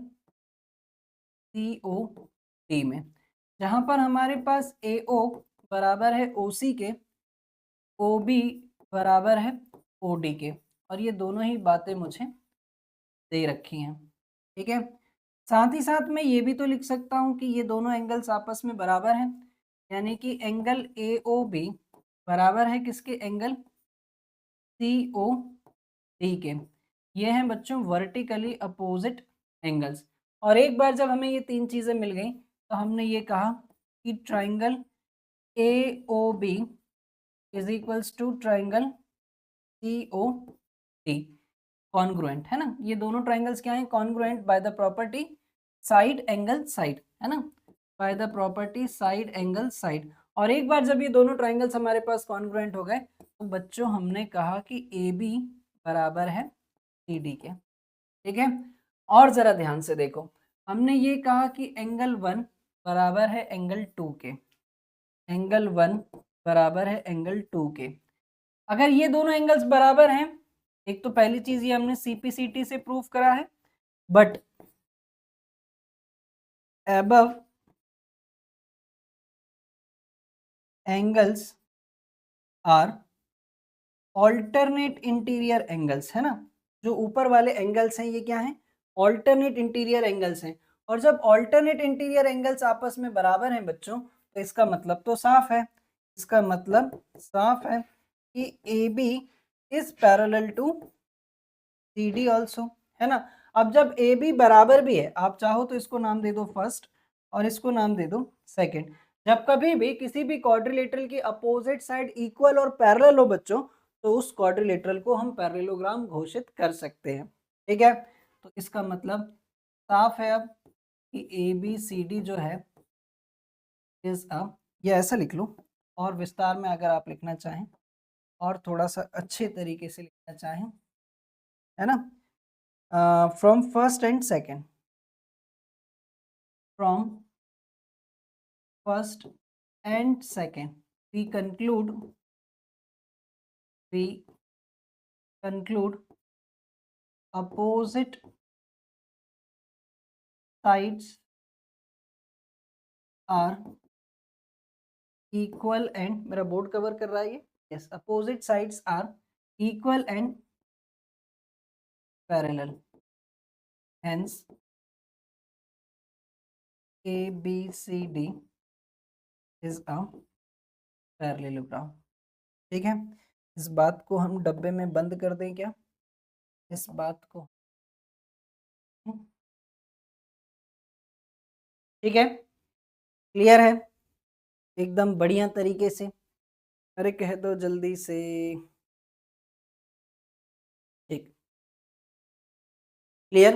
COD में, जहां पर हमारे पास AO बराबर है OC के, OB बराबर है OD के, और ये दोनों ही बातें मुझे दे रखी हैं। ठीक है, साथ ही साथ मैं ये भी तो लिख सकता हूँ कि ये दोनों एंगल्स आपस में बराबर हैं, यानी कि एंगल AOB बराबर है किसके, एंगल COD के। ये हैं बच्चों वर्टिकली अपोजिट एंगल्स। और एक बार जब हमें ये तीन चीजें मिल गई तो हमने ये कहा कि triangle AOB is equals to triangle COD congruent, है ना। ये दोनों ट्राइंगल्स क्या हैं, congruent by the property side angle side, है ना, by the property side angle side. और एक बार जब ये दोनों ट्राइंगल्स हमारे पास कॉन्ग्रुएंट हो गए तो बच्चों हमने कहा कि AB बराबर है CD के। ठीक है, और जरा ध्यान से देखो, हमने ये कहा कि एंगल 1 बराबर है एंगल 2 के, एंगल 1 बराबर है एंगल 2 के। अगर ये दोनों एंगल्स बराबर हैं, एक तो पहली चीज ये हमने CPCT से प्रूफ करा है, but above angles are alternate interior angles, है ना। जो ऊपर वाले एंगल्स हैं ये क्या हैं, ऑल्टरनेट इंटीरियर एंगल्स हैं। और जब ऑल्टरनेट इंटीरियर एंगल्स आपस में बराबर हैं बच्चों, तो इसका मतलब तो साफ है, इसका मतलब साफ है कि AB is parallel to CD also, है ना। अब जब AB बराबर भी है, आप चाहो तो इसको नाम दे दो फर्स्ट और इसको नाम दे दो सेकंड। जब कभी भी किसी भी क्वाड्रिलेटरल की अपोजिट साइड इक्वल और पैरेलल हो बच्चों, तो उस क्वाड्रिलेटरल को हम पैरेललोग्राम घोषित कर सकते हैं। ठीक है, तो इसका मतलब साफ है अब कि ABCD जो है इज अ, ये ऐसा लिख लो, और विस्तार में अगर आप लिखना चाहें और थोड़ा सा अच्छे तरीके से लिखना चाहें, है ना, from first and second, from first and second we conclude opposite sides are equal and, मेरा बोर्ड कवर कर रहा है ये, yes, opposite sides are equal and parallel, hence ABCD is a parallelogram। ठीक है, इस बात को हम डब्बे में बंद कर दें क्या, इस बात को, ठीक है, क्लियर है एकदम बढ़िया तरीके से, अरे कह दो जल्दी से, ठीक, क्लियर।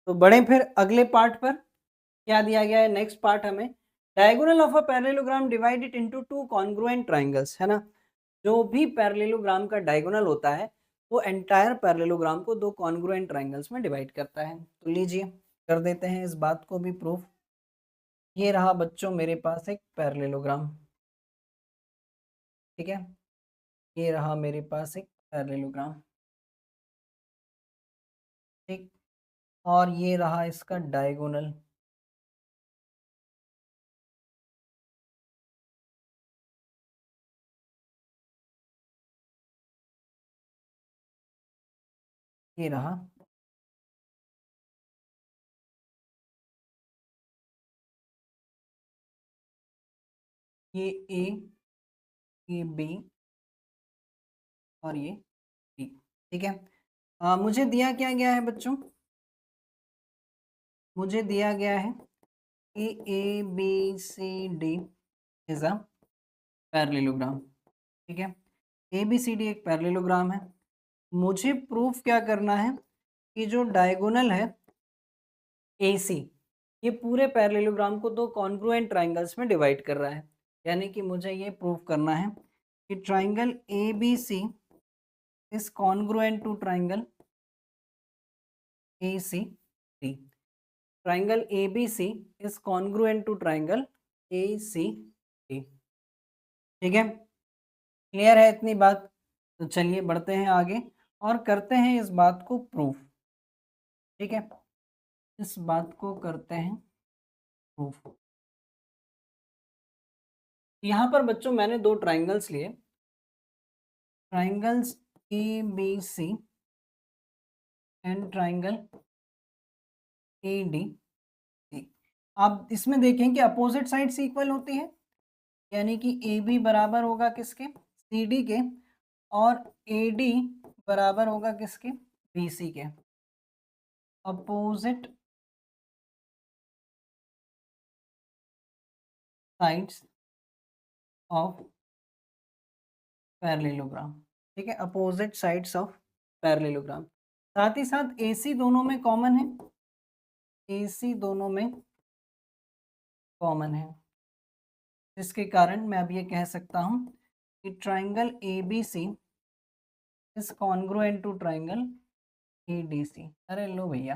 तो बढ़े फिर अगले पार्ट पर, क्या दिया गया है नेक्स्ट पार्ट हमें, diagonal of a parallelogram divided into two congruent triangles, है ना। जो भी पैरेललोग्राम का डायगोनल होता है वो एंटायर पैरेललोग्राम को दो कॉन्ग्रुएंट ट्रायंगल्स में डिवाइड करता है। तो लीजिए कर देते हैं इस बात को भी प्रूफ। ये रहा बच्चों मेरे पास एक पैरेललोग्राम, ठीक है, ये रहा मेरे पास एक पैरेललोग्राम, ठीक, और ये रहा इसका डायगोनल। ये रहा, ये ए, ये बी और ये डी, ठीक है। मुझे दिया क्या गया है बच्चों, मुझे दिया गया है कि A B C D is a parallelogram, ठीक है, ए बी सी डी एक पैरेललोग्राम है। मुझे प्रूफ क्या करना है कि जो डायगोनल है ए सी, ये पूरे पैरेललोग्राम को दो कॉन्ग्रुएंट ट्राइंगल्स में डिवाइड कर रहा है। यानी कि मुझे ये प्रूफ करना है कि triangle A B C is congruent to triangle A C D. Triangle A B C is congruent to triangle A C D, ठीक है, क्लियर है इतनी बात। तो चलिए बढ़ते हैं आगे और करते हैं इस बात को प्रूफ, ठीक है, इस बात को करते हैं प्रूफ। यहाँ पर बच्चों मैंने दो ट्राइंगल्स लिए, triangles A B C and triangle A D. आप इसमें देखें कि अपोजिट साइड्स इक्वल होती है, यानी कि ए बी बराबर होगा किसके, सी डी के, और ए डी बराबर होगा किसके, बी सी के। अपोजिट साइड्स ऑफ पैरेललोग्राम, ठीक है, अपोजिट साइड्स ऑफ पैरेललोग्राम। साथ ही साथ ए सी दोनों में कॉमन है, ए सी दोनों में कॉमन है, जिसके कारण मैं अब ये कह सकता हूँ कि triangle A B C is congruent to triangle A D C. अरे लो भैया,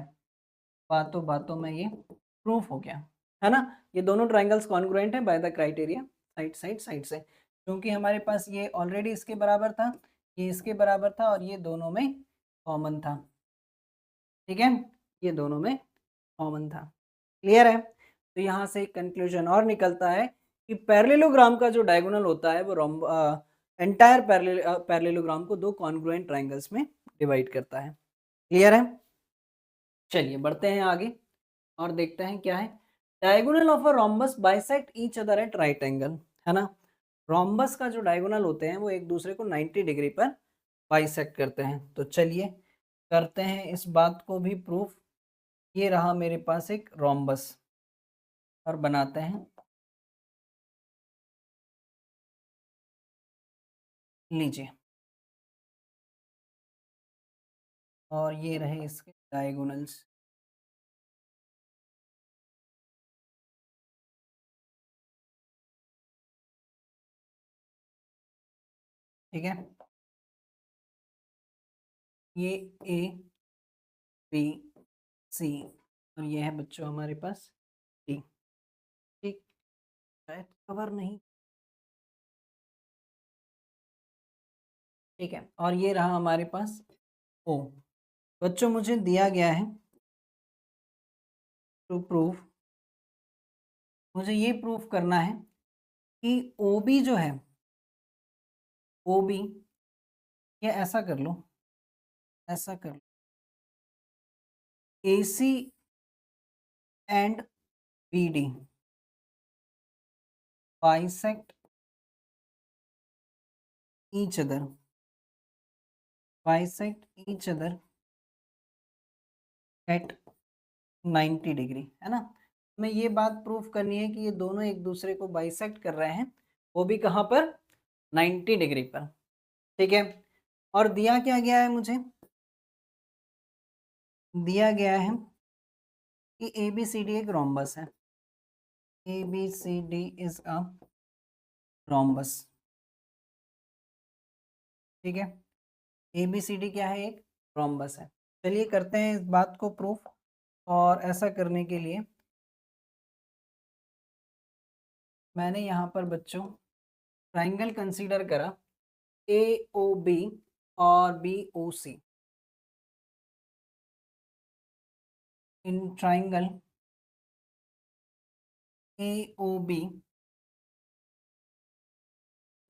बातों बातों में ये प्रूफ हो गया, है ना। ये दोनों ट्राइंगल्स कॉन्ग्रुएंट है by the criteria side side side से, क्योंकि हमारे पास ये ऑलरेडी इसके बराबर था, ये इसके बराबर था और ये दोनों में कॉमन था, ठीक है, ये दोनों में कॉमन था। क्लियर है। तो यहाँ से एक कंक्लूजन और निकलता है कि पैरेललोग्राम का जो डायगोनल होता है वो एंटायर पैरेललोग्राम को दो कॉन्ग्रुएंट ट्राइंगल्स में डिवाइड करता है। क्लियर है। चलिए बढ़ते हैं आगे और देखते हैं क्या है। Diagonal of a rhombus bisect each other at right angle, है ना। रोम्बस का जो डायगोनल होते हैं वो एक दूसरे को 90 डिग्री पर बाइसेक्ट करते हैं। तो चलिए करते हैं इस बात को भी प्रूफ। ये रहा मेरे पास एक रोम्बस और बनाते हैं, लीजिए, और ये रहे इसके डायगोनल्स। ठीक है, ये ए बी सी और ये है बच्चों हमारे पास डी, ठीक, शायद कवर नहीं, ठीक है, और ये रहा हमारे पास ओ। बच्चों मुझे दिया गया है टू प्रूफ, मुझे ये प्रूफ करना है कि ओ बी जो है, ओ बी, ये ऐसा कर लो, ऐसा कर लो, A C and B D bisect each other, bisect each other at 90 degree, है ना। हमें ये बात प्रूफ करनी है कि ये दोनों एक दूसरे को बाइसेक्ट कर रहे हैं, वो भी कहाँ पर, 90 डिग्री पर, ठीक है। और दिया क्या गया है मुझे, दिया गया है कि ए बी सी डी एक रोम्बस है, A B C D is a rhombus, ठीक है, ABCD क्या है, एक रोम्बस है। चलिए करते हैं इस बात को प्रूफ, और ऐसा करने के लिए मैंने यहाँ पर बच्चों ट्राइंगल कंसीडर करा AOB और BOC। इन ट्राइंगल AOB,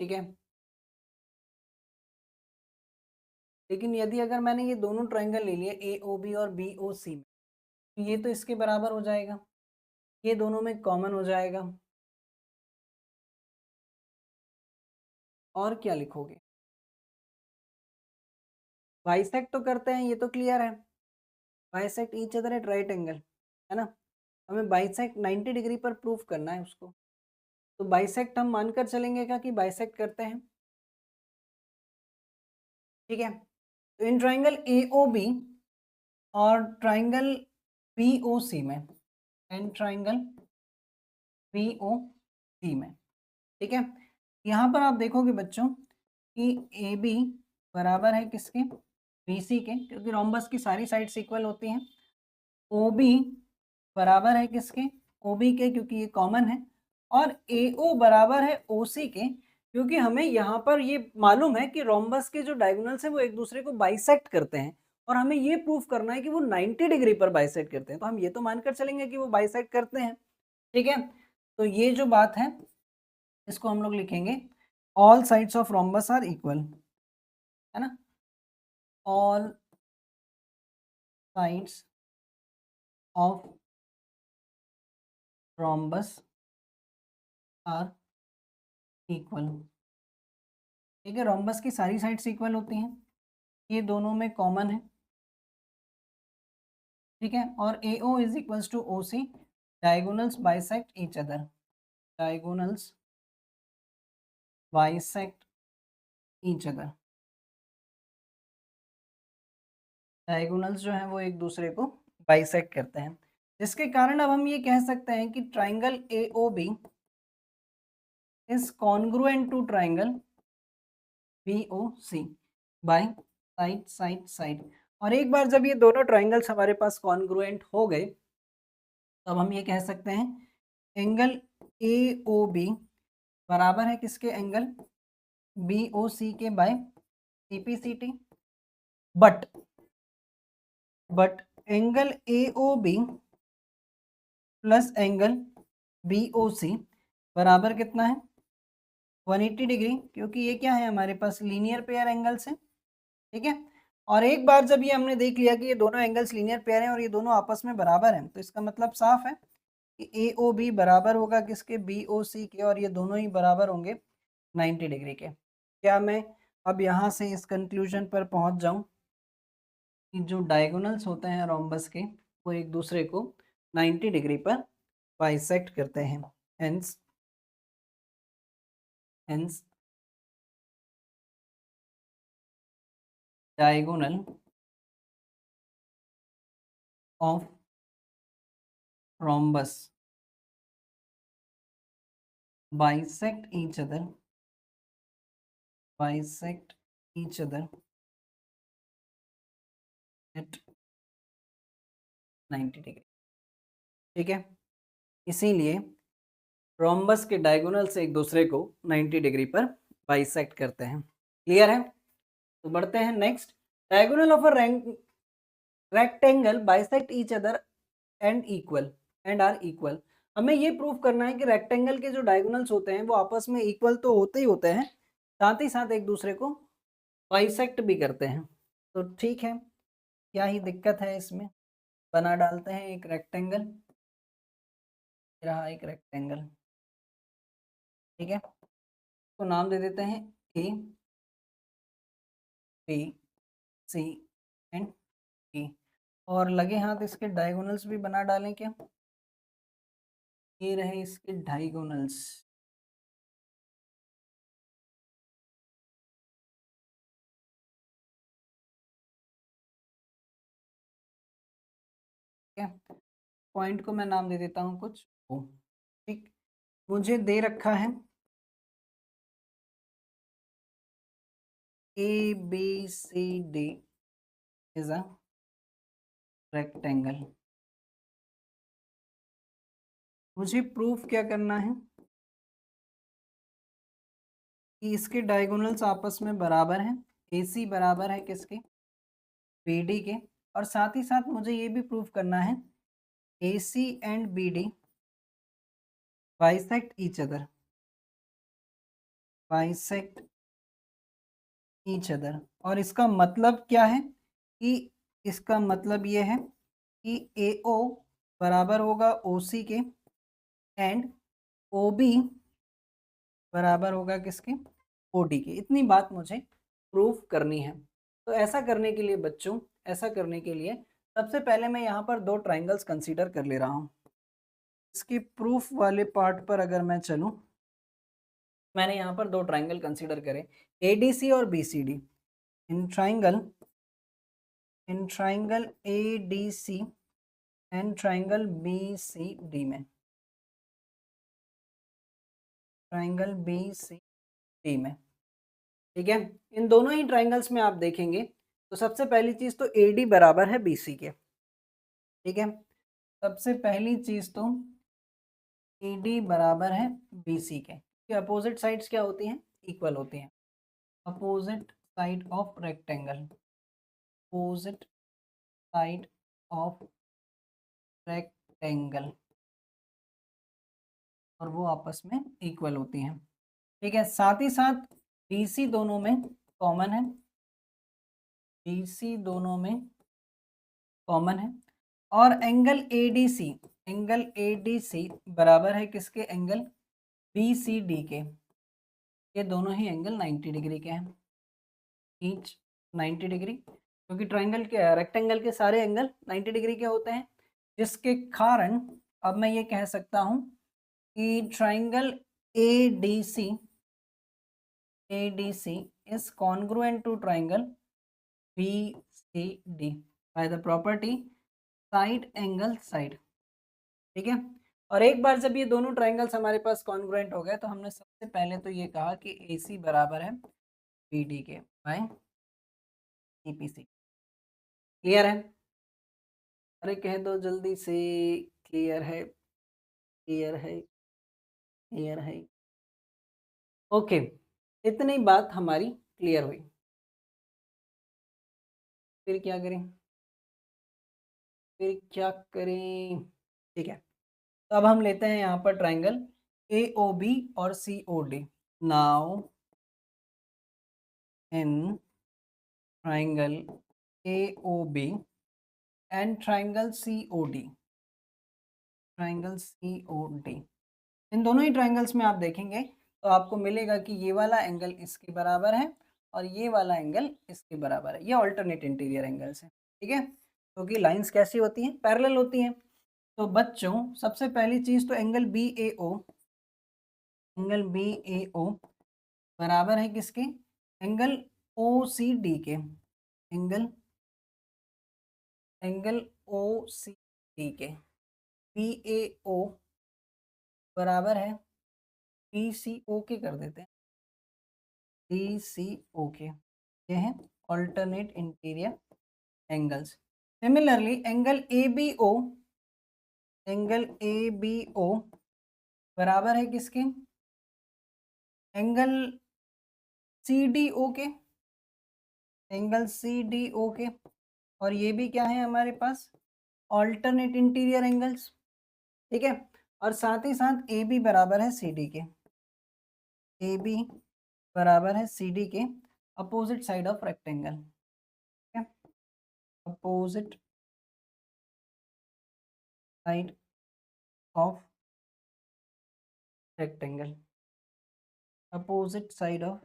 ठीक है, लेकिन यदि अगर मैंने ये दोनों ट्राइंगल ले लिए AOB और BOC, तो ये तो इसके बराबर हो जाएगा, ये दोनों में कॉमन हो जाएगा। और क्या लिखोगे, बाइसेक्ट तो करते हैं, ये तो क्लियर है, bisect each other at right angle, है ना। हमें बाइसेक्ट 90 डिग्री पर प्रूफ करना है उसको, तो बाइसेक्ट हम मानकर चलेंगे क्या कि बाइसेक्ट करते हैं, ठीक है। तो इन ट्राइंगल AOB और ट्राइंगल BOC में, इन ट्राइंगल BOC में, ठीक है, यहाँ पर आप देखोगे बच्चों कि AB बराबर है किसके, BC के, क्योंकि रोम्बस की सारी साइड्स इक्वल होती हैं। OB बराबर है किसके, OB के, क्योंकि ये कॉमन है। और AO बराबर है OC के, क्योंकि हमें यहाँ पर ये मालूम है कि रोम्बस के जो डायगोनल्स हैं वो एक दूसरे को बाइसेक्ट करते हैं, और हमें ये प्रूफ करना है कि वो 90 डिग्री पर बाइसेक्ट करते हैं, तो हम ये तो मानकर चलेंगे कि वो बाइसेक्ट करते हैं, ठीक है। तो ये जो बात है इसको हम लोग लिखेंगे all sides of rhombus are equal, है ना, all sides of rhombus are equal, ठीक है। रोम्बस की सारी साइड्स इक्वल होती हैं, ये दोनों में कॉमन है, ठीक है। और AO is equals to OC, diagonals bisect each other, diagonals bisect each other, diagonals जो हैं वो एक दूसरे को बाइसेक्ट करते हैं, जिसके कारण अब हम ये कह सकते हैं कि triangle AOB is congruent to triangle BOC by side side side. और एक बार जब ये दोनों ट्राइंगल्स हमारे पास कॉन्ग्रुएंट हो गए, तब हम ये कह सकते हैं एंगल AOB बराबर है किसके, एंगल BOC के by CPCT। But angle AOB plus angle BOC बराबर कितना है, 180 डिग्री, क्योंकि ये क्या है हमारे पास लीनियर पेयर एंगल्स हैं, ठीक है। और एक बार जब ये हमने देख लिया कि ये दोनों एंगल्स लीनियर पेयर हैं और ये दोनों आपस में बराबर हैं, तो इसका मतलब साफ है कि AOB बराबर होगा किसके, BOC के, और ये दोनों ही बराबर होंगे 90 डिग्री के। क्या मैं अब यहाँ से इस कंक्लूजन पर पहुँच जाऊँ कि जो डायगोनल्स होते हैं रोम्बस के, वो एक दूसरे को 90 डिग्री पर बाइसेक्ट करते हैं, hence hence diagonal of rhombus bisect each other bisect each other at 90 degree, ठीक है। इसीलिए रोम्बस के डायगोनल से एक दूसरे को 90 डिग्री पर बाइसेक्ट करते हैं, क्लियर है। तो बढ़ते हैं next, diagonal of a rectangle bisect each other and are equal. हमें ये प्रूव करना है कि रेक्टेंगल के जो डायगोनल्स होते हैं वो आपस में इक्वल तो होते ही होते हैं, साथ ही साथ एक दूसरे को बाइसेक्ट भी करते हैं। तो ठीक है, क्या ही दिक्कत है इसमें, बना डालते हैं एक रेक्टेंगल, रहा एक रेक्टेंगल, ठीक है। तो नाम दे देते हैं ABC एंड E, और लगे हाथ इसके डायगोनल्स भी बना डालें क्या, ये रहे इसके डायगोनल्स, ठीक है। पॉइंट को मैं नाम दे देता हूँ कुछ O, ठीक। मुझे दे रखा है ABCD is a rectangle। मुझे प्रूफ क्या करना है कि इसके डायगोनल्स आपस में बराबर हैं। AC बराबर है किसके? BD के। और साथ ही साथ मुझे ये भी प्रूफ करना है AC and BD bisect each other, bisect each other. और इसका मतलब क्या है कि इसका मतलब ये है कि AO बराबर होगा OC के एंड OB बराबर होगा किसके? OD के। इतनी बात मुझे प्रूफ करनी है। तो ऐसा करने के लिए बच्चों, ऐसा करने के लिए सबसे पहले मैं यहाँ पर दो ट्राइंगल्स कंसीडर कर ले रहा हूँ। इसके प्रूफ वाले पार्ट पर अगर मैं चलूँ, मैंने यहाँ पर दो ट्राइंगल कंसीडर करे, ADC और BCD। In triangle ADC and triangle BCD में, ट्राइंगल BCD में, ठीक है। इन दोनों ही ट्राइंगल्स में आप देखेंगे तो सबसे पहली चीज तो AD बराबर है BC के, ठीक है। सबसे पहली चीज तो AD बराबर है BC के अपोजिट साइड्स क्या होती हैं? इक्वल होती हैं। Opposite side of rectangle, opposite side of rectangle, और वो आपस में इक्वल होती हैं, ठीक है। साथ ही साथ BC दोनों में कॉमन है, BC दोनों में कॉमन है। और एंगल ADC बराबर है किसके? एंगल BCD के। ये दोनों ही एंगल 90 डिग्री के हैं, ईच 90 डिग्री, क्योंकि ट्राइंगल के रेक्टेंगल के सारे एंगल 90 डिग्री के होते हैं, जिसके कारण अब मैं ये कह सकता हूँ कि triangle ADC is congruent to triangle BCD by the property side angle side, ठीक है। और एक बार जब ये दोनों ट्राइंगल्स हमारे पास कॉन्ग्रुएंट हो गए तो हमने सबसे पहले तो ये कहा कि AC बराबर है BD के बाय EPC। क्लियर है? अरे कह दो जल्दी से, क्लियर है, क्लियर है, क्लियर है। ओके, इतनी बात हमारी क्लियर हुई। फिर क्या करें? फिर क्या करें? ठीक है, तो अब हम लेते हैं यहाँ पर ट्राइंगल AOB और COD। Now in triangle AOB and triangle COD, triangle COD, इन दोनों ही ट्राइंगल्स में आप देखेंगे तो आपको मिलेगा कि ये वाला एंगल इसके बराबर है और ये वाला एंगल इसके बराबर है। ये ऑल्टरनेट इंटीरियर एंगल्स हैं, ठीक है, क्योंकि लाइंस कैसी होती हैं? पैरेलल होती हैं। तो बच्चों सबसे पहली चीज तो एंगल BAO बराबर है किसके? एंगल OCD के, एंगल OCD के। BAO बराबर है PCO के, कर देते हैं PCO के। ये हैं alternate interior angles. Similarly angle ABO बराबर है किसके? एंगल CDO के, एंगल CDO के। और ये भी क्या है हमारे पास? ऑल्टरनेट इंटीरियर एंगल्स, ठीक है। और साथ ही साथ AB बराबर है CD के, AB बराबर है CD के अपोजिट साइड ऑफ रेक्टेंगल, ठीक है, opposite side of rectangle, opposite side of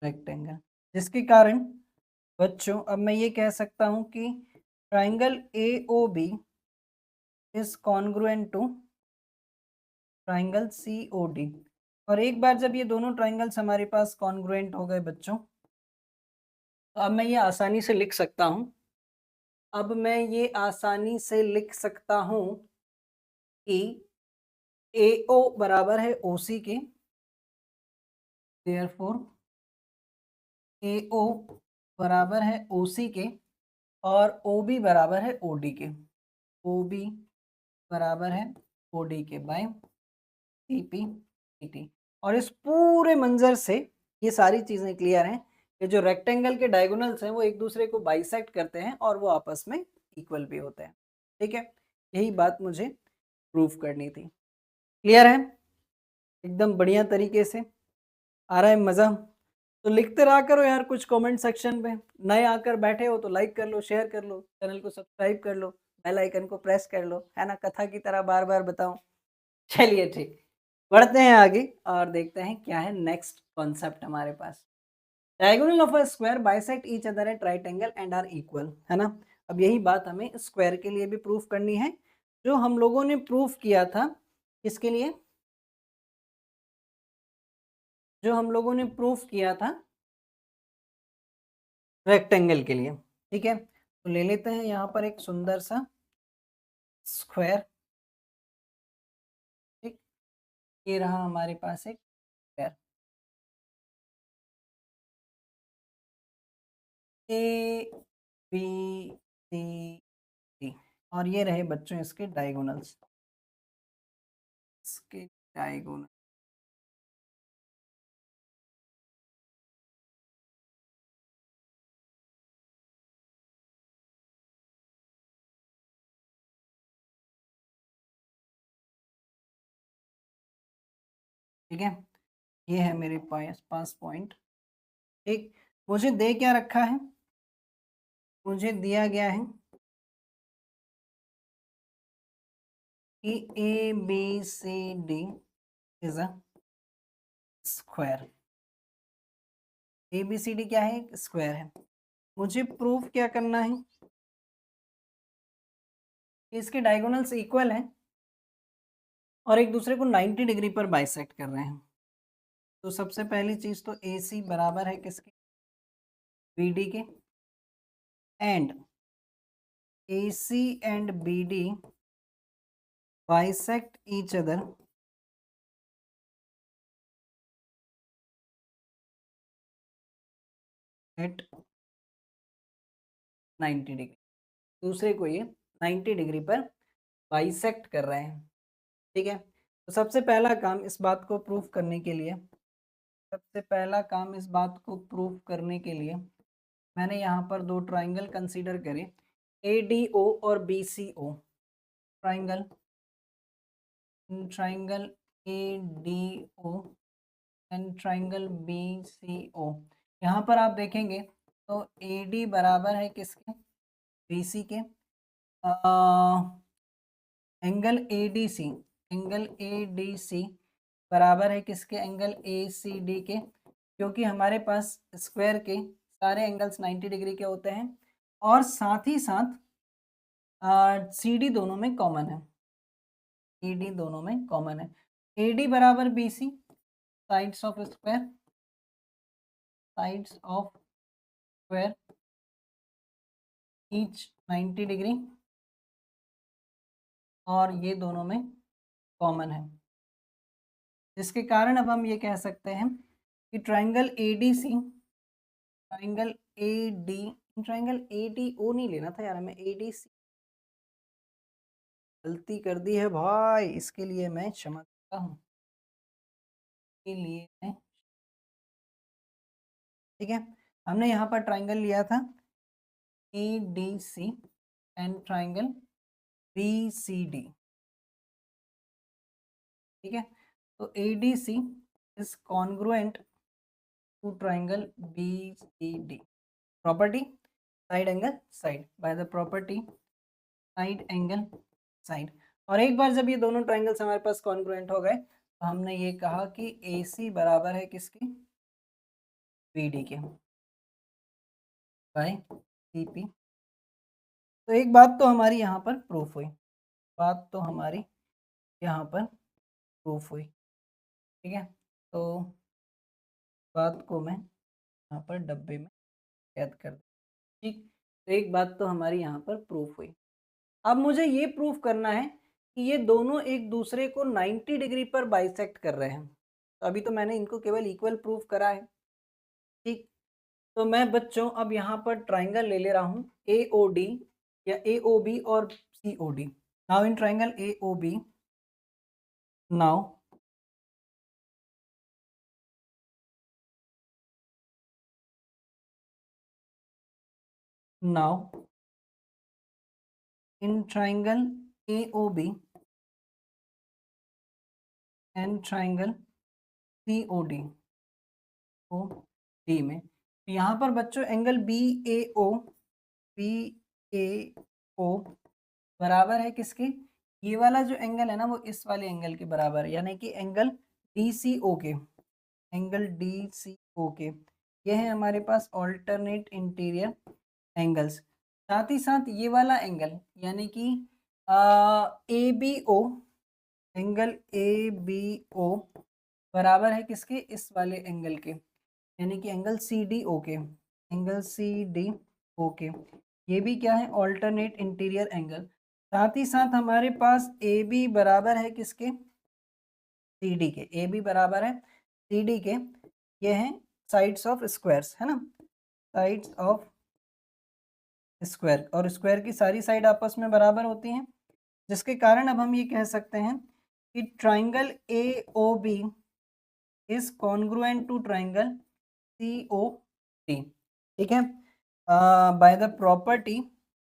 rectangle, जिसके कारण बच्चों अब मैं ये कह सकता हूं कि triangle AOB is congruent to triangle COD। और एक बार जब ये दोनों ट्राइंगल्स हमारे पास कॉन्ग्रुएंट हो गए बच्चों, तो अब मैं ये आसानी से लिख सकता हूं, अब मैं ये आसानी से लिख सकता हूं कि AO बराबर है OC के देयरफॉर AO बराबर है OC के और OB बराबर है OD के। OB बराबर है OD के बाय CP PT। और इस पूरे मंजर से ये सारी चीज़ें क्लियर हैं कि जो रेक्टेंगल के डायगोनल्स हैं वो एक दूसरे को बाइसेक्ट करते हैं और वो आपस में इक्वल भी होते हैं। ठीक है, यही बात मुझे प्रूफ करनी थी। क्लियर है? एकदम बढ़िया तरीके से आ रहा है मज़ा? तो लिखते रहा करो यार कुछ कमेंट सेक्शन में। नए आकर बैठे हो तो लाइक कर लो, शेयर कर लो, चैनल को सब्सक्राइब कर लो, बेल आइकन को प्रेस कर लो, है ना, कथा की तरह बार बार बताऊं। चलिए ठीक, बढ़ते हैं आगे और देखते हैं क्या है नेक्स्ट कॉन्सेप्ट हमारे पास। Diagonal of a square bisect each other at right angle and are equal, है ना। अब यही बात हमें स्क्वायर के लिए भी प्रूफ करनी है, जो हम लोगों ने प्रूफ किया था। किसके लिए? जो हम लोगों ने प्रूफ किया था रेक्टेंगल के लिए। ठीक है, तो ले लेते हैं यहाँ पर एक सुंदर सा स्क्वायर। ठीक, ये रहा हमारे पास एक square. A B C D, और ये रहे बच्चों इसके डायगोनल्स। इसके डायगोनल, ठीक है, ये है मेरे पास पॉइंट। ठीक, मुझे दे क्या रखा है? मुझे दिया गया है कि A B C D is a square. A B C D क्या है? स्क्वायर है। मुझे प्रूफ क्या करना है कि इसके डायगोनल्स इक्वल हैं और एक दूसरे को 90 डिग्री पर बाइसेक्ट कर रहे हैं। तो सबसे पहली चीज तो ए सी बराबर है किसके? बी डी के। And A C and B D bisect each other at 90 degree. दूसरे को ये 90 डिग्री पर बाइसेक्ट कर रहे हैं। ठीक है, तो सबसे पहला काम इस बात को प्रूफ करने के लिए, सबसे पहला काम इस बात को प्रूफ करने के लिए मैंने यहाँ पर दो ट्राइंगल कंसीडर करे, ADO और BCO। Triangle triangle ADO and triangle BCO। यहाँ पर आप देखेंगे तो AD बराबर है किसके? BC के। एंगल ADC, एंगल ADC बराबर है किसके? एंगल ACD के। क्योंकि हमारे पास स्क्वायर के सारे एंगल्स 90 डिग्री के होते हैं और साथ ही साथ CD दोनों में कॉमन है। CD दोनों में कॉमन है। AD बराबर BC, sides of square, sides of square each 90 degree, और ये दोनों में कॉमन है, जिसके कारण अब हम ये कह सकते हैं कि triangle ADC, triangle AD, triangle ADO नहीं लेना था यार हमें, ADC। गलती कर दी है भाई, इसके लिए मैं क्षमा चाहता हूँ, के लिए मैं, ठीक है। हमने यहाँ पर ट्राइंगल लिया था ADC एंड ट्राइंगल BCD। ठीक है, तो ADC is congruent to triangle BCD। Property side angle side, by the property side angle side. और एक बार जब ये दोनों ट्राइंगल्स हमारे पास कॉन्ग्रुएंट हो गए तो हमने ये कहा कि AC बराबर है किसके? BD के बाय CP। तो एक बात तो हमारी यहाँ पर प्रूफ हुई, बात तो हमारी यहाँ पर प्रूफ हुई। ठीक है, तो बात को मैं यहाँ पर डब्बे में कैद कर दूँ। ठीक, तो एक बात तो हमारी यहाँ पर प्रूफ हुई। अब मुझे ये प्रूफ करना है कि ये दोनों एक दूसरे को 90 डिग्री पर बाइसेक्ट कर रहे हैं। तो अभी तो मैंने इनको केवल इक्वल प्रूफ करा है, ठीक। तो मैं बच्चों अब यहाँ पर ट्राइंगल ले ले रहा हूँ AOD या AOB और COD। Now in triangle AOB, now in triangle AOB and triangle COD में, तो यहाँ पर बच्चों एंगल BAO बराबर है किसके, ये वाला जो एंगल है ना वो इस वाले एंगल के बराबर है, यानी कि एंगल DCO के, एंगल DCO के। ये है हमारे पास ऑल्टरनेट इंटीरियर एंगल्स। साथ ही साथ ये वाला एंगल यानी कि ABO, एंगल ABO बराबर है किसके, इस वाले एंगल के, यानी कि एंगल CDO के, एंगल CDO के। ये भी क्या है, ऑल्टरनेट इंटीरियर एंगल। साथ ही साथ हमारे पास AB बराबर है किसके, CD के। AB बराबर है CD के, ये हैं साइड्स ऑफ स्क्वायर्स, है ना, साइड्स ऑफ स्क्वायर, और स्क्वायर की सारी साइड आपस में बराबर होती हैं, जिसके कारण अब हम ये कह सकते हैं कि triangle AOB is congruent to triangle COD, ठीक है। बाय द प्रॉपर्टी,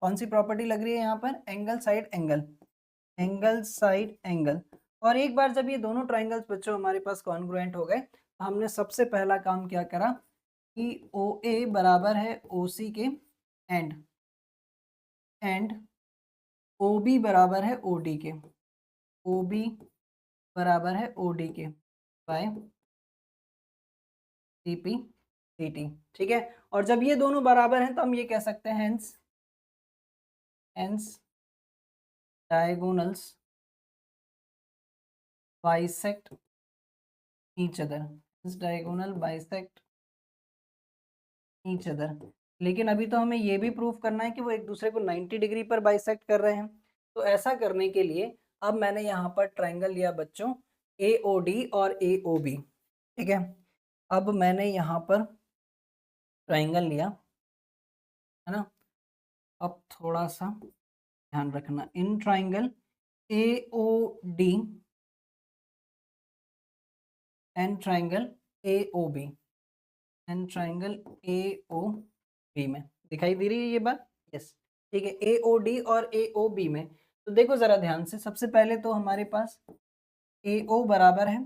कौन सी प्रॉपर्टी लग रही है यहाँ पर, angle side angle, angle side angle. और एक बार जब ये दोनों ट्राइंगल्स बच्चों हमारे पास कॉन्ग्रुएंट हो गए, तो हमने सबसे पहला काम क्या करा कि OA बराबर है OC के, एंड OB बराबर है OD के, OB बराबर है OD के बाय CP CT, ठीक है। और जब ये दोनों बराबर हैं तो हम ये कह सकते हैं hence diagonals bisect each other, hence diagonal bisect each other. लेकिन अभी तो हमें ये भी प्रूफ करना है कि वो एक दूसरे को 90 डिग्री पर बाइसेक्ट कर रहे हैं। तो ऐसा करने के लिए अब मैंने यहाँ पर ट्राइंगल लिया बच्चों AOD और AOB, ठीक है। अब मैंने यहाँ पर ट्राइंगल लिया, है ना। अब थोड़ा सा ध्यान रखना, in triangle AOD and triangle AOB, and triangle AOB में दिखाई दे रही है ये बात, यस, ठीक है। AOD और AOB में तो देखो जरा ध्यान से, सबसे पहले तो हमारे पास AO बराबर है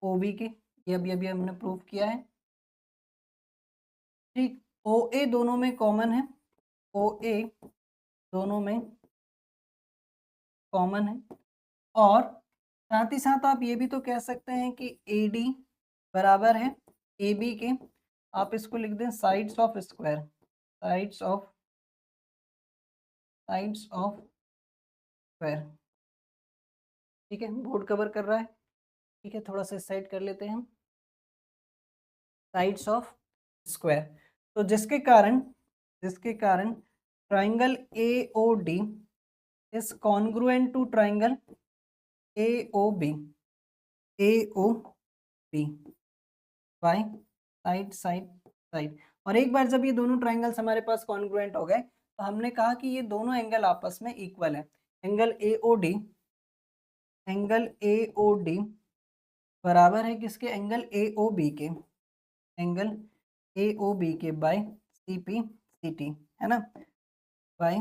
OB के, ये अभी अभी हमने प्रूव किया है, ठीक। OA दोनों में कॉमन है, OA दोनों में कॉमन है, और साथ ही साथ आप ये भी तो कह सकते हैं कि AD बराबर है AB के, आप इसको लिख दें sides of square, sides of square, ठीक है। बोर्ड कवर कर रहा है, ठीक है, थोड़ा सा साइड कर लेते हैं हम, साइड्स ऑफ स्क्वायर। तो जिसके कारण triangle AOD is congruent to triangle AOB by side side side. और एक बार जब ये दोनों ट्राइंगल्स हमारे पास कॉन्ग्रुएंट हो गए, तो हमने कहा कि ये दोनों एंगल आपस में इक्वल है। एंगल AOD बराबर है किसके, एंगल AOB के, एंगल AOB के बाय CP CT, है ना, by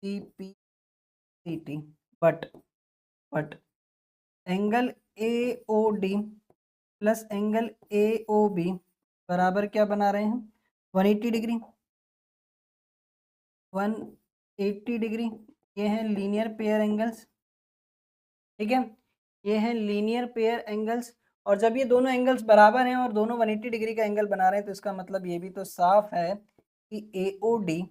CP CT। But angle AOD plus angle AOB बराबर क्या बना रहे हैं, 180 डिग्री, 180 डिग्री। ये हैं लीनियर पेयर एंगल्स, ठीक है, ये हैं लीनियर पेयर एंगल्स। और जब ये दोनों एंगल्स बराबर हैं और दोनों 180 डिग्री का एंगल बना रहे हैं, तो इसका मतलब ये भी तो साफ है कि AOD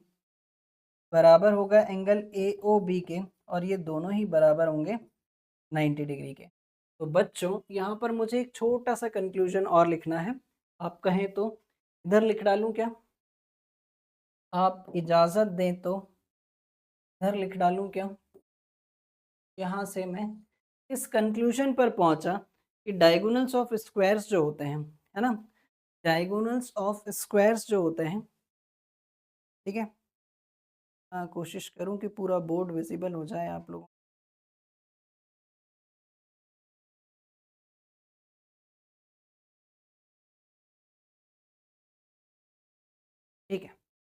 बराबर होगा एंगल AOB के, और ये दोनों ही बराबर होंगे 90 डिग्री के। तो बच्चों यहाँ पर मुझे एक छोटा सा कंक्लूजन और लिखना है, आप कहें तो इधर लिख डालूं क्या, आप इजाज़त दें तो इधर लिख डालूं क्या। यहाँ से मैं इस कंक्लूजन पर पहुंचा कि डायगोनल्स ऑफ स्क्वायर्स जो होते हैं, है ना, डायगोनल्स ऑफ स्क्वायर्स जो होते हैं, ठीक है, कोशिश करूं कि पूरा बोर्ड विजिबल हो जाए आप लोगों, ठीक है,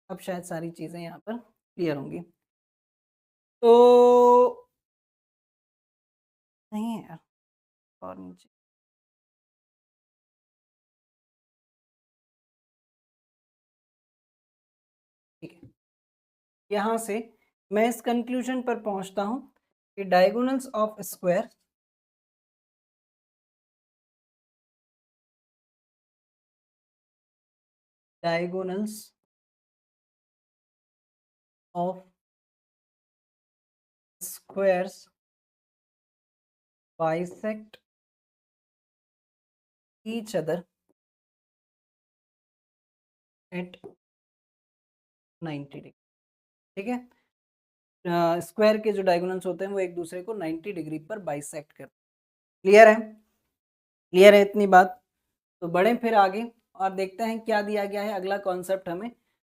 अब शायद सारी चीज़ें यहाँ पर क्लियर होंगी। तो नहीं है यार, और नीचे, ठीक है, यहाँ से मैं इस कंक्लूजन पर पहुँचता हूँ कि diagonals of square, diagonals of squares bisect each other at 90 degree, ठीक है, स्क्वायर के जो डायगोनल्स होते हैं वो एक दूसरे को 90 डिग्री पर बाइसेक्ट करते हैं। क्लियर है, क्लियर है इतनी बात? तो बढ़े फिर आगे और देखते हैं क्या दिया गया है अगला कॉन्सेप्ट हमें।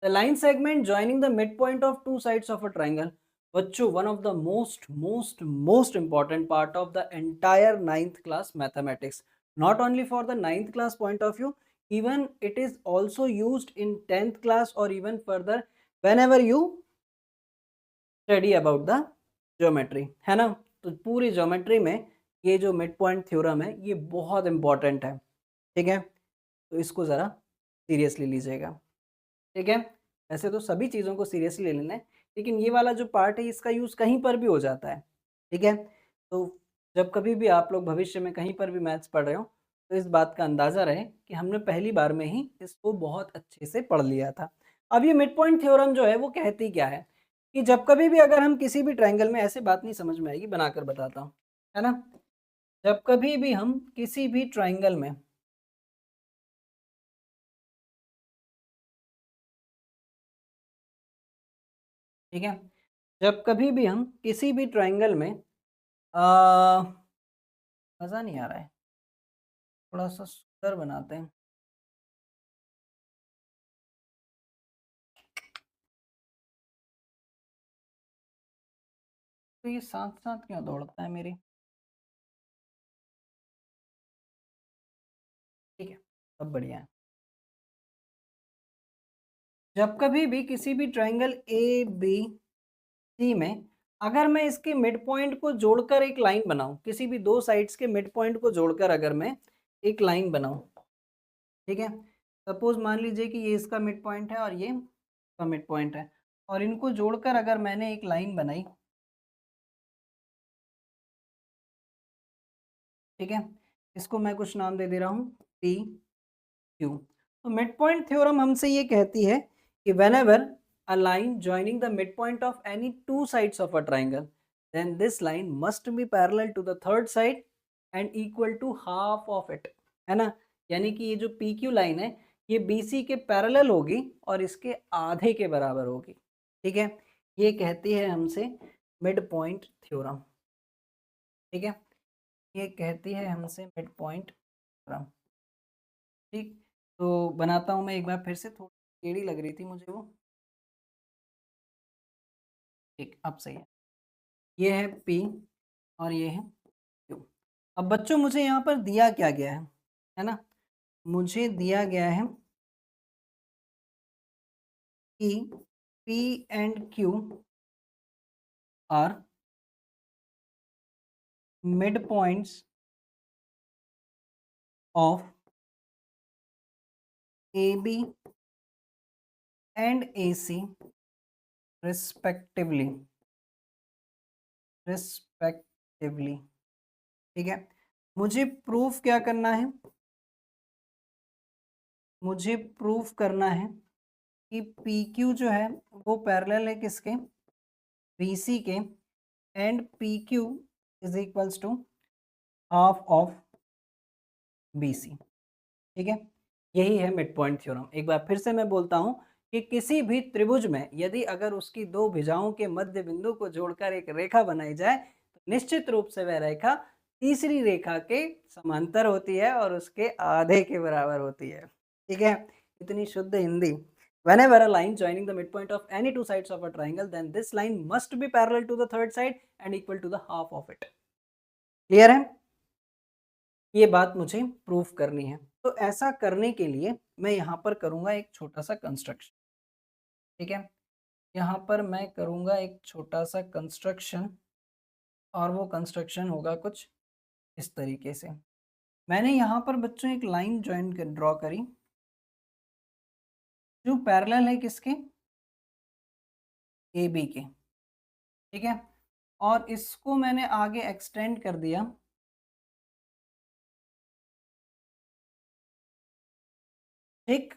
The line segment joining the mid point of two sides of a triangle. बच्चों, one of the most most most important part of the entire 9th class mathematics, not only for the 9th class point of view, even it is also used in 10th class or even further whenever you study about the geometry, है ना। तो पूरी geometry में ये जो mid point theorem है ये बहुत इंपॉर्टेंट है, ठीक है, तो इसको ज़रा सीरियसली लीजिएगा, ठीक है। वैसे तो सभी चीज़ों को सीरियसली ले लेना है, लेकिन ये वाला जो पार्ट है इसका यूज़ कहीं पर भी हो जाता है, ठीक है। तो जब कभी भी आप लोग भविष्य में कहीं पर भी मैथ्स पढ़ रहे हो तो इस बात का अंदाज़ा रहे कि हमने पहली बार में ही इसको बहुत अच्छे से पढ़ लिया था। अब ये मिड पॉइंट थ्योरम जो है वो कहती क्या है कि जब कभी भी अगर हम किसी भी ट्रायंगल में, ऐसे बात नहीं समझ में आएगी, बनाकर बताता हूँ, है ना, जब कभी भी हम किसी भी ट्रायंगल में, ठीक है, जब कभी भी हम किसी भी ट्रायंगल में मज़ा नहीं आ रहा है, थोड़ा सा सुंदर बनाते हैं। तो ये साथ साथ क्यों दौड़ता है मेरी, ठीक है, सब बढ़िया है। जब कभी भी किसी भी ट्रायंगल ए बी सी में अगर मैं इसके मिड पॉइंट को जोड़कर एक लाइन बनाऊं, किसी भी दो साइड्स के मिड पॉइंट को जोड़कर अगर मैं एक लाइन बनाऊं, ठीक है, सपोज मान लीजिए कि ये इसका मिड पॉइंट है और ये इसका मिड पॉइंट है, और इनको जोड़कर अगर मैंने एक लाइन बनाई, ठीक है, इसको मैं कुछ नाम दे दे रहा हूँ पी क्यू। तो मिड पॉइंट थ्योरम हमसे ये कहती है कि whenever a line joining the midpoint of any two sides of a triangle, then this line must be parallel to the third side and equal to half of it, है ना। यानी कि ये जो PQ लाइन है ये BC के parallel होगी और इसके आधे के बराबर होगी, ठीक है, ये कहती है हमसे मिड पॉइंट थ्योरम, ठीक है, ये कहती है हमसे मिड पॉइंट थ्योरम, ठीक। तो बनाता हूँ मैं एक बार फिर से, थोड़ी टेढ़ी लग रही थी मुझे वो, ठीक, अब सही है। ये है P और ये है Q। अब बच्चों मुझे यहाँ पर दिया क्या गया है ना, मुझे दिया गया है कि P and Q are mid points of AB and AC respectively, respectively, ठीक है। मुझे प्रूफ क्या करना है, मुझे प्रूफ करना है कि PQ जो है वो पैरेलल है किसके, BC के, and PQ is equals to half of BC, ठीक है, यही है मिड पॉइंट थ्योरम। एक बार फिर से मैं बोलता हूं कि किसी भी त्रिभुज में यदि अगर उसकी दो भुजाओं के मध्य बिंदु को जोड़कर एक रेखा बनाई जाए तो निश्चित रूप से वह रेखा तीसरी रेखा के समांतर होती है और उसके आधे के बराबर होती है। ठीक है? इतनी शुद्ध Hindi. Whenever a line joining the midpoint of any two sides of a triangle, then this line must be parallel to the third side and equal to the half of it. Clear है? ये बात मुझे proof करनी है। तो ऐसा करने के लिए मैं यहाँ पर करूँगा एक छोटा-सा कंस्ट्रक्शन। ठीक है? यहाँ पर मैं करूँगा एक छोटा-सा कंस्ट्रक्शन और वो कंस्ट्रक्शन होगा कुछ इस तरीके से। मैंने यहाँ पर बच्चों एक लाइन ड्रॉ करी जो पैरेलल है किसके? AB के। ठीक है? और इसको मैंने आगे एक्सटेंड कर दिया। ठीक?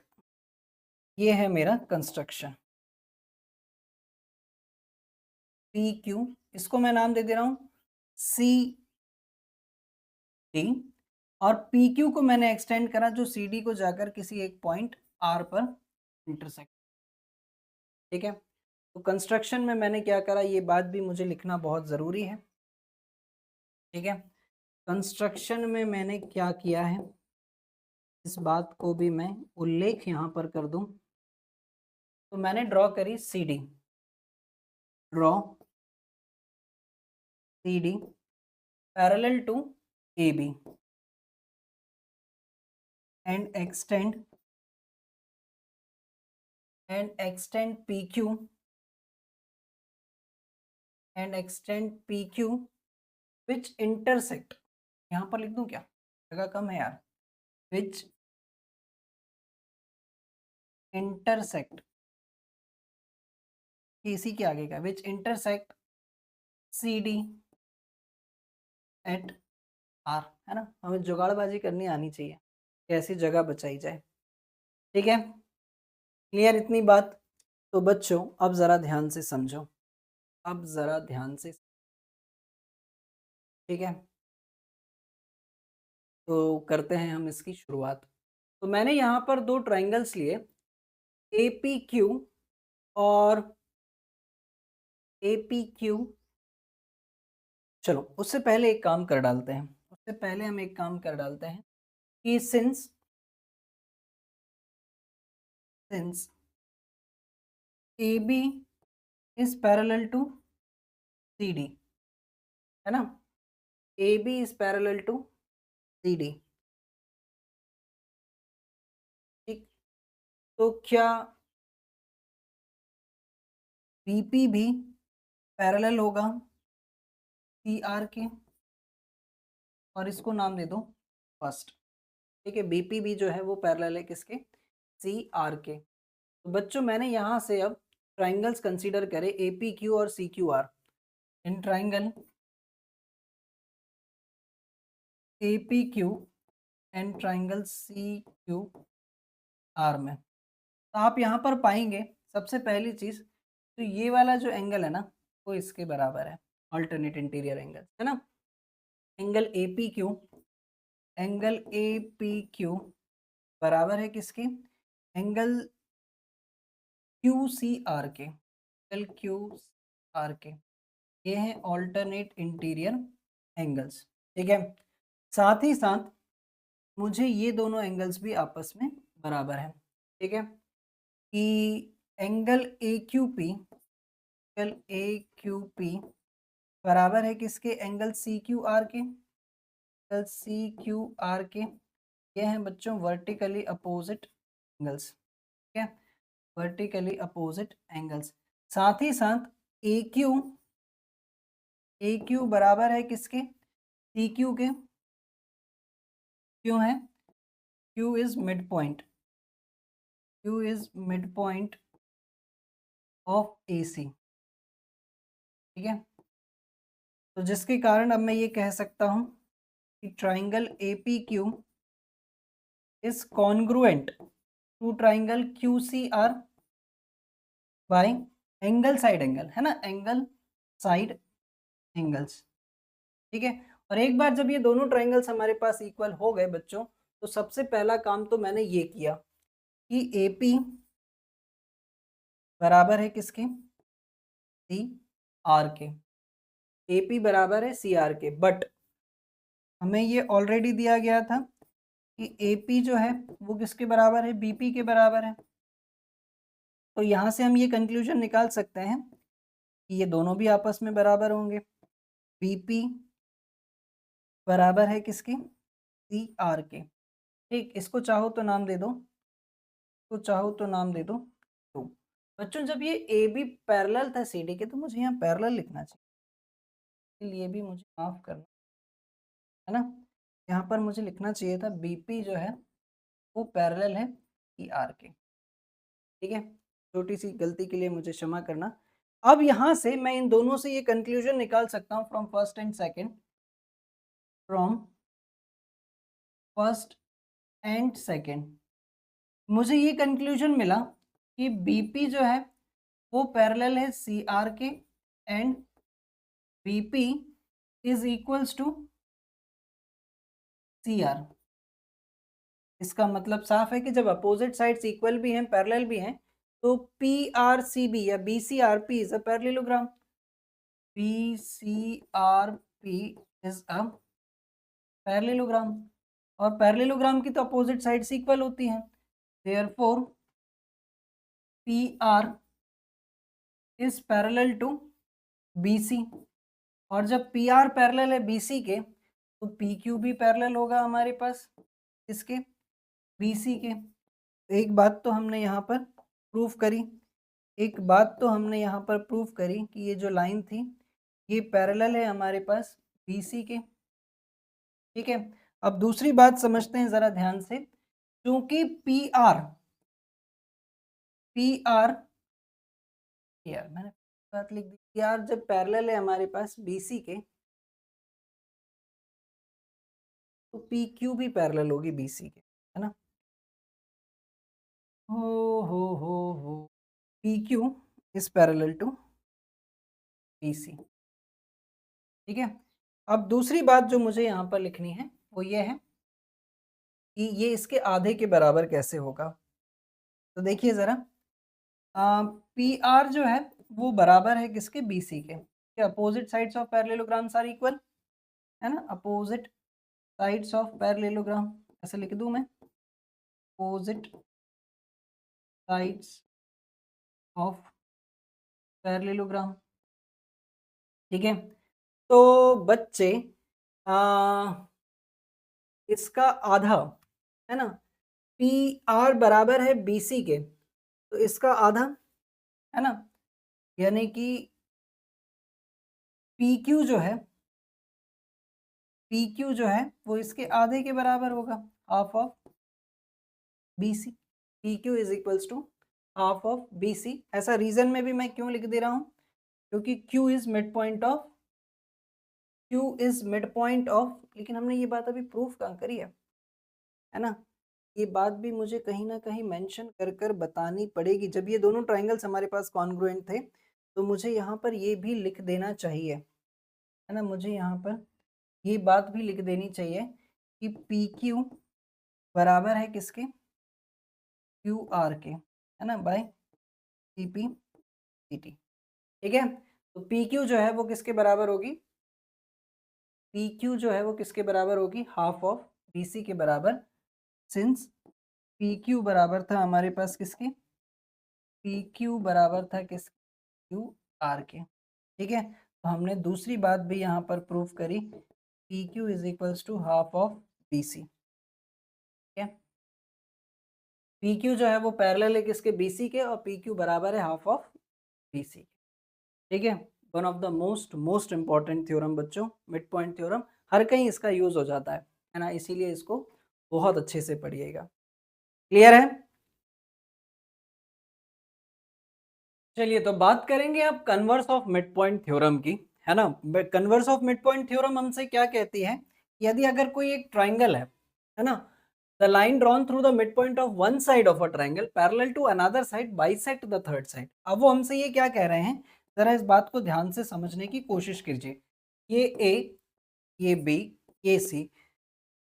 ये है मेरा कंस्ट्रक्शन। PQ, इसको मैं नाम दे दे रहा हूँ CD, और PQ को मैंने एक्सटेंड करा जो CD को जाकर किसी एक पॉइंट R पर इंटरसेक्ट। ठीक है? तो कंस्ट्रक्शन में मैंने क्या करा, ये बात भी मुझे लिखना बहुत ज़रूरी है। ठीक है? कंस्ट्रक्शन में मैंने क्या किया है, इस बात को भी मैं उल्लेख यहाँ पर कर दूँ। तो मैंने ड्रॉ करी CD, draw CD parallel to AB and extend PQ which intersect, यहाँ पर लिख दूं क्या, जगह कम है यार, which intersect, इसी के आगे का which intersect CD at R, है ना। हमें जुगाड़बाजी करनी आनी चाहिए, कैसी जगह बचाई जाए। ठीक है, क्लियर इतनी बात। तो बच्चों अब ज़रा ध्यान से समझो, अब ज़रा ध्यान से। ठीक है, तो करते हैं हम इसकी शुरुआत। तो मैंने यहाँ पर दो ट्राइंगल्स लिए, APQ और APQ। चलो उससे पहले एक काम कर डालते हैं, उससे पहले हम एक काम कर डालते हैं कि since AB is parallel to CD, है ना, AB is parallel to CD। ठीक, तो क्या BP भी पैरेलल होगा CR के, और इसको नाम दे दो फर्स्ट। ठीक है, BP भी जो है वो पैरेलल है किसके, CR के। तो बच्चों मैंने यहाँ से अब ट्राइंगल्स कंसीडर करे APQ और CQR। In triangle APQ and triangle CQR में, तो आप यहाँ पर पाएंगे सबसे पहली चीज़, तो ये वाला जो एंगल है ना वो इसके बराबर है, अल्टरनेट इंटीरियर एंगल, है ना। एंगल APQ बराबर है किसके, एंगल QCR के, एंगल QCR के। ये हैं ऑल्टरनेट इंटीरियर एंगल्स। ठीक है, साथ ही साथ मुझे ये दोनों एंगल्स भी आपस में बराबर हैं। ठीक है, कि एंगल AQP बराबर है किसके, एंगल CQR के, एंगल CQR के। ये हैं बच्चों वर्टिकली अपोजिट एंगल्स। ठीक है, वर्टिकली अपोजिट एंगल्स। साथ ही साथ AQ बराबर है किसके, CQ के। क्यों है, Q is mid point, Q is mid point of AC। ठीक है, तो जिसके कारण अब मैं ये कह सकता हूँ कि triangle APQ is congruent to triangle QCR by angle side angle, है ना, एंगल साइड एंगल्स। ठीक है, और एक बार जब ये दोनों ट्राइंगल्स हमारे पास इक्वल हो गए बच्चों, तो सबसे पहला काम तो मैंने ये किया कि AP बराबर है किसके, CR के। AP बराबर है CR के, बट हमें ये ऑलरेडी दिया गया था कि AP जो है वो किसके बराबर है, BP के बराबर है। तो यहाँ से हम ये कंक्लूजन निकाल सकते हैं कि ये दोनों भी आपस में बराबर होंगे। BP बराबर है किसके, CR के। ठीक, इसको चाहो तो नाम दे दो, तो चाहो तो नाम दे दो 2। बच्चों जब ये AB पैरेलल था CD के तो मुझे यहाँ पैरेलल लिखना चाहिए, इसलिए भी मुझे माफ करना, है ना। यहाँ पर मुझे लिखना चाहिए था BP जो है वो पैरेलल है CR के। ठीक है, छोटी सी गलती के लिए मुझे क्षमा करना। अब यहाँ से मैं इन दोनों से ये कंक्लूजन निकाल सकता हूँ from first and second, from first and second मुझे ये कंक्लूजन मिला कि BP जो है वो पैरेलल है CR के and BP is equals to CR। इसका मतलब साफ है कि जब अपोजिट साइड्स इक्वल भी हैं, पैरेलल भी हैं, तो PRCB या BCRP is a parallelogram. PCRP is a parallelogram, और पैरेललोग्राम की तो अपोजिट साइड्स इक्वल होती हैं, therefore PR is parallel to BC। और जब PR पैरेलल है BC के तो PQ भी पैरेलल होगा हमारे पास इसके, BC के। एक बात तो हमने यहाँ पर प्रूफ करी, एक बात तो हमने यहाँ पर प्रूफ करी कि ये जो लाइन थी ये पैरेलल है हमारे पास BC के। ठीक है, अब दूसरी बात समझते हैं ज़रा ध्यान से। क्योंकि PR यार मैंने बात लिख दी, PR जब पैरेलल है हमारे पास BC के तो PQ भी पैरेलल होगी BC के, है ना। हो PQ is parallel to BC। ठीक है, अब दूसरी बात जो मुझे यहाँ पर लिखनी है वो ये है कि ये इसके आधे के बराबर कैसे होगा। तो देखिए ज़रा, PR जो है वो बराबर है किसके, BC के। Opposite sides of parallelograms are equal, है ना। अपोजिट साइड्स ऑफ पैरेललोग्राम ऐसे लिख दूं मैं, अपोजिट साइड्स ऑफ पैरेललोग्राम। ठीक है, तो बच्चे इसका आधा, है ना, PR बराबर है BC के, तो इसका आधा, है ना, यानी कि PQ जो है वो इसके आधे के बराबर होगा, half of BC। PQ is equals to half of BC। ऐसा रीजन में भी मैं क्यों लिख दे रहा हूँ, क्योंकि Q is mid point of, लेकिन हमने ये बात अभी प्रूफ कहाँ करी है ना। ये बात भी मुझे कहीं ना कहीं मेंशन कर कर बतानी पड़ेगी। जब ये दोनों ट्राइंगल्स हमारे पास कॉन्ग्रुएंट थे तो मुझे यहाँ पर ये भी लिख देना चाहिए, है ना। मुझे यहाँ पर ये बात भी लिख देनी चाहिए कि PQ बराबर है किसके, QR के, है ना, बाय CP CT। ठीक है, तो PQ जो है वो किसके बराबर होगी, PQ जो है वो किसके बराबर होगी, हाफ ऑफ BC के बराबर। सिंस PQ बराबर था हमारे पास किसके, PQ बराबर था किस, QR के। ठीक है, तो हमने दूसरी बात भी यहाँ पर प्रूफ करी, PQ is equals to half of BC। ठीक है, PQ जो है वो पैरेलल है किसके, BC के, और PQ बराबर है हाफ ऑफ BC। ठीक है, one of the most important theorem बच्चों, मिड पॉइंट थ्योरम, हर कहीं इसका यूज हो जाता है ना, इसीलिए इसको बहुत अच्छे से पढ़िएगा। क्लियर है। चलिए तो बात करेंगे अब converse of mid point theorem की, है ना। Converse of mid point theorem हमसे क्या कहती है, यदि अगर कोई एक ट्राइंगल है ना, the line drawn through the mid point of one side of a triangle parallel to another side bisect the third side. अब वो हमसे ये क्या कह रहे हैं, जरा इस बात को ध्यान से समझने की कोशिश कीजिए। ये A, ये B, ये C,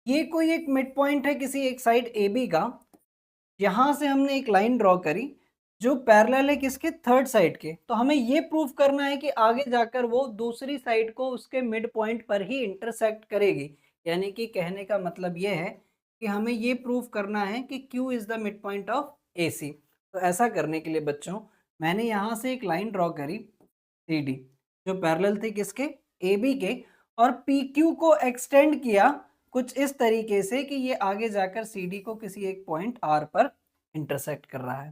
ये कोई एक मिड पॉइंट है किसी एक साइड AB का, यहां से हमने एक लाइन ड्रॉ करी जो पैरेलल है किसके, थर्ड साइड के। तो हमें ये प्रूफ करना है कि आगे जाकर वो दूसरी साइड को उसके मिड पॉइंट पर ही इंटरसेक्ट करेगी। यानी कि कहने का मतलब ये है कि हमें ये प्रूव करना है कि Q is the mid point of AC। तो ऐसा करने के लिए बच्चों मैंने यहाँ से एक लाइन ड्रॉ करी CD, जो पैरेलल थी किसके, AB के, और PQ को एक्सटेंड किया कुछ इस तरीके से कि ये आगे जाकर CD को किसी एक पॉइंट R पर इंटरसेक्ट कर रहा है।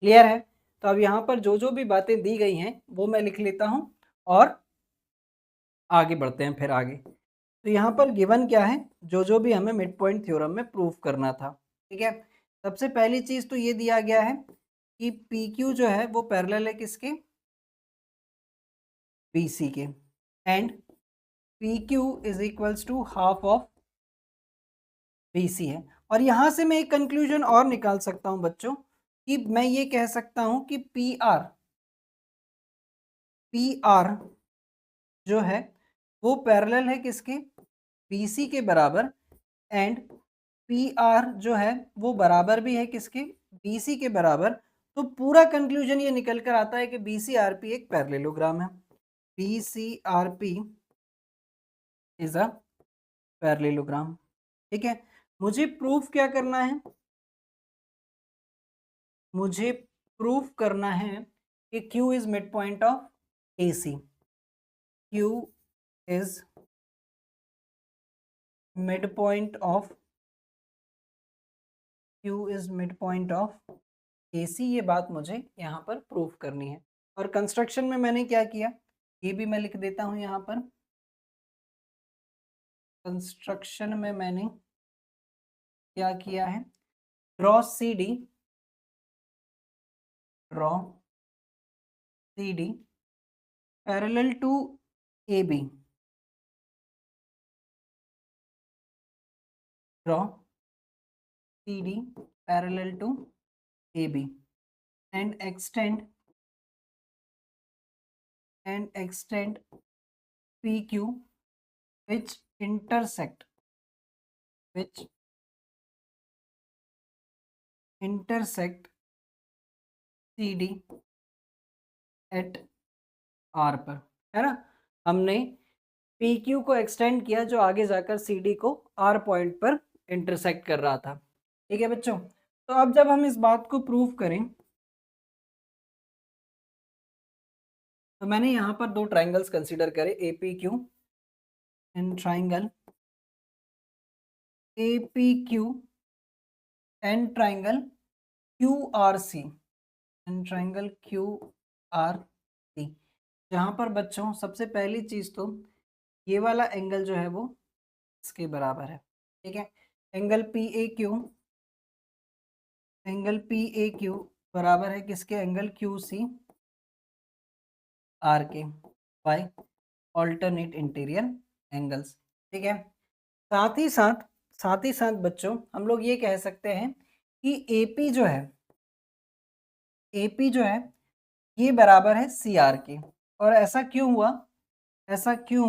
क्लियर है? तो अब यहाँ पर जो भी बातें दी गई हैं वो मैं लिख लेता हूँ और आगे बढ़ते हैं फिर आगे। तो यहाँ पर गिवन क्या है, जो भी हमें मिड पॉइंट थ्योरम में प्रूव करना था। ठीक है, सबसे पहली चीज तो ये दिया गया है कि PQ जो है वो पैरेलल है किसके, BC के, and PQ is equals to half of BC है। और यहाँ से मैं एक कंक्लूजन और निकाल सकता हूँ बच्चों कि मैं ये कह सकता हूँ कि PR जो है वो पैरेलल है किसके, BC के बराबर, एंड PR जो है वो बराबर भी है किसके, BC के बराबर। तो पूरा कंक्लूजन ये निकल कर आता है कि BCRP एक पैरेललोग्राम है। BCRP is a parallelogram. ठीक है, मुझे प्रूफ क्या करना है, मुझे प्रूफ करना है कि Q is mid point of AC। Q is mid point of Q is mid point of AC, ये बात मुझे यहाँ पर प्रूफ करनी है। और कंस्ट्रक्शन में मैंने क्या किया ये भी मैं लिख देता हूँ यहाँ पर। कंस्ट्रक्शन में मैंने क्या किया है, draw CD, draw CD parallel to AB, draw CD parallel to AB and extend PQ which intersect CD at R पर, है ना। हमने PQ को एक्सटेंड किया जो आगे जाकर CD को R पॉइंट पर इंटरसेक्ट कर रहा था। ठीक है बच्चों, तो अब जब हम इस बात को प्रूव करें तो मैंने यहाँ पर दो ट्राइंगल्स कंसीडर करे, APQ and triangle APQ and triangle QRC and triangle QRC, जहाँ पर बच्चों सबसे पहली चीज तो ये वाला एंगल जो है वो इसके बराबर है। ठीक है, एंगल PAQ बराबर है किसके, एंगल QC R के, बाय ऑल्टरनेट इंटीरियर एंगल्स। ठीक है, साथ ही साथ बच्चों हम लोग ये कह सकते हैं कि AP जो है ये बराबर है CR के। और ऐसा क्यों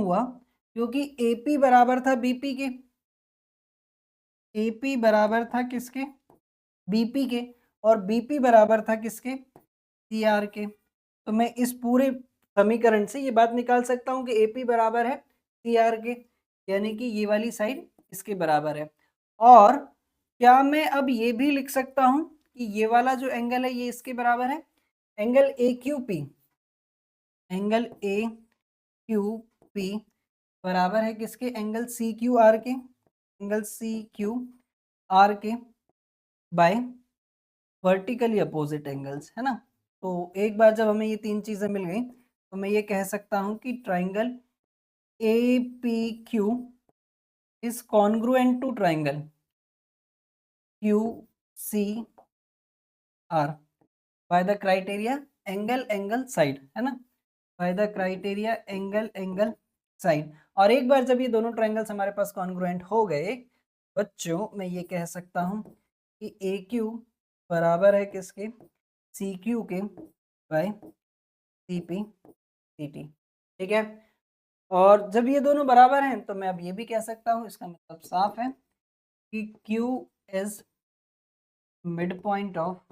हुआ, क्योंकि AP बराबर था BP के, AP बराबर था किसके, BP के, और BP बराबर था किसके, CR के। तो मैं इस पूरे समीकरण से ये बात निकाल सकता हूँ कि AP बराबर है CR के, यानी कि ये वाली साइड इसके बराबर है। और क्या मैं अब ये भी लिख सकता हूँ कि ये वाला जो एंगल है ये इसके बराबर है, एंगल AQP, एंगल AQP बराबर है किसके, एंगल CQR के, एंगल CQR के, बाय वर्टिकली अपोजिट एंगल्स, है ना। तो एक बार जब हमें ये तीन चीजें मिल गई तो मैं ये कह सकता हूँ कि triangle APQ is congruent to triangle QCR by the criteria angle side, है ना, by the criteria angle side. और एक बार जब ये दोनों ट्राइंगल्स हमारे पास कॉन्ग्रुएंट हो गए बच्चों, मैं ये कह सकता हूँ कि AQ बराबर है किसके, CQ के, बाय CP CT। ठीक है, और जब ये दोनों बराबर हैं तो मैं अब ये भी कह सकता हूँ, इसका मतलब साफ है कि Q is mid point of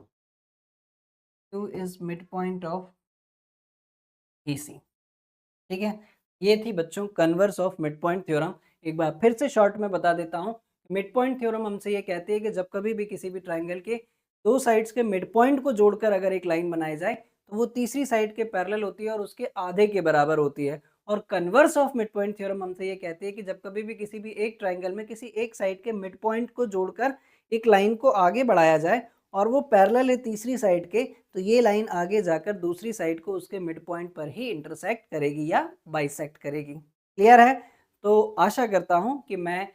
AC। ठीक है, ये थी बच्चों converse of mid point theorem. एक बार फिर से शॉर्ट में बता देता हूँ। मिड पॉइंट थ्योरम हमसे ये कहती है कि जब कभी भी किसी भी ट्रायंगल के 2 साइड्स के मिड पॉइंट को जोड़कर अगर एक लाइन बनाई जाए, तो वो तीसरी साइड के पैरेलल होती है और उसके आधे के बराबर होती है। और converse of mid point theorem हमसे ये कहती है कि जब कभी भी किसी भी एक ट्रायंगल में किसी एक साइड के मिड पॉइंट को जोड़कर एक लाइन को आगे बढ़ाया जाए और वो पैरेलल है तीसरी साइड के, तो ये लाइन आगे जाकर दूसरी साइड को उसके मिड पॉइंट पर ही इंटरसेक्ट करेगी या बाइसेक्ट करेगी। क्लियर है? तो आशा करता हूँ कि मैं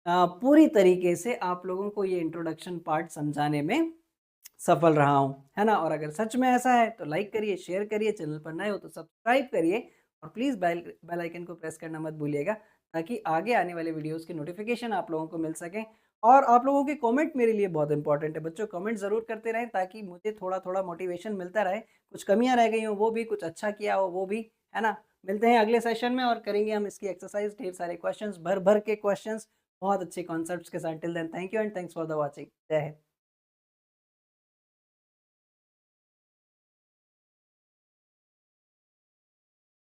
पूरी तरीके से आप लोगों को ये इंट्रोडक्शन पार्ट समझाने में सफल रहा हूँ, है ना? और अगर सच में ऐसा है तो लाइक करिए, शेयर करिए, चैनल पर नए हो तो सब्सक्राइब करिए और प्लीज़ बेल आइकन को प्रेस करना मत भूलिएगा, ताकि आगे आने वाले वीडियोज़ की नोटिफिकेशन आप लोगों को मिल सकें। और आप लोगों के कमेंट मेरे लिए बहुत इंपॉर्टेंट है बच्चों, कमेंट ज़रूर करते रहें ताकि मुझे थोड़ा-थोड़ा मोटिवेशन मिलता रहे। कुछ कमियाँ रह गई हों वो भी, कुछ अच्छा किया हो वो भी, है ना? मिलते हैं अगले सेशन में और करेंगे हम इसकी एक्सरसाइज, ढेर सारे क्वेश्चंस, भर-भर के क्वेश्चंस, बहुत अच्छे कॉन्सेप्ट्स के साथ। Till then thank you and thanks for the watching. जय हिंद।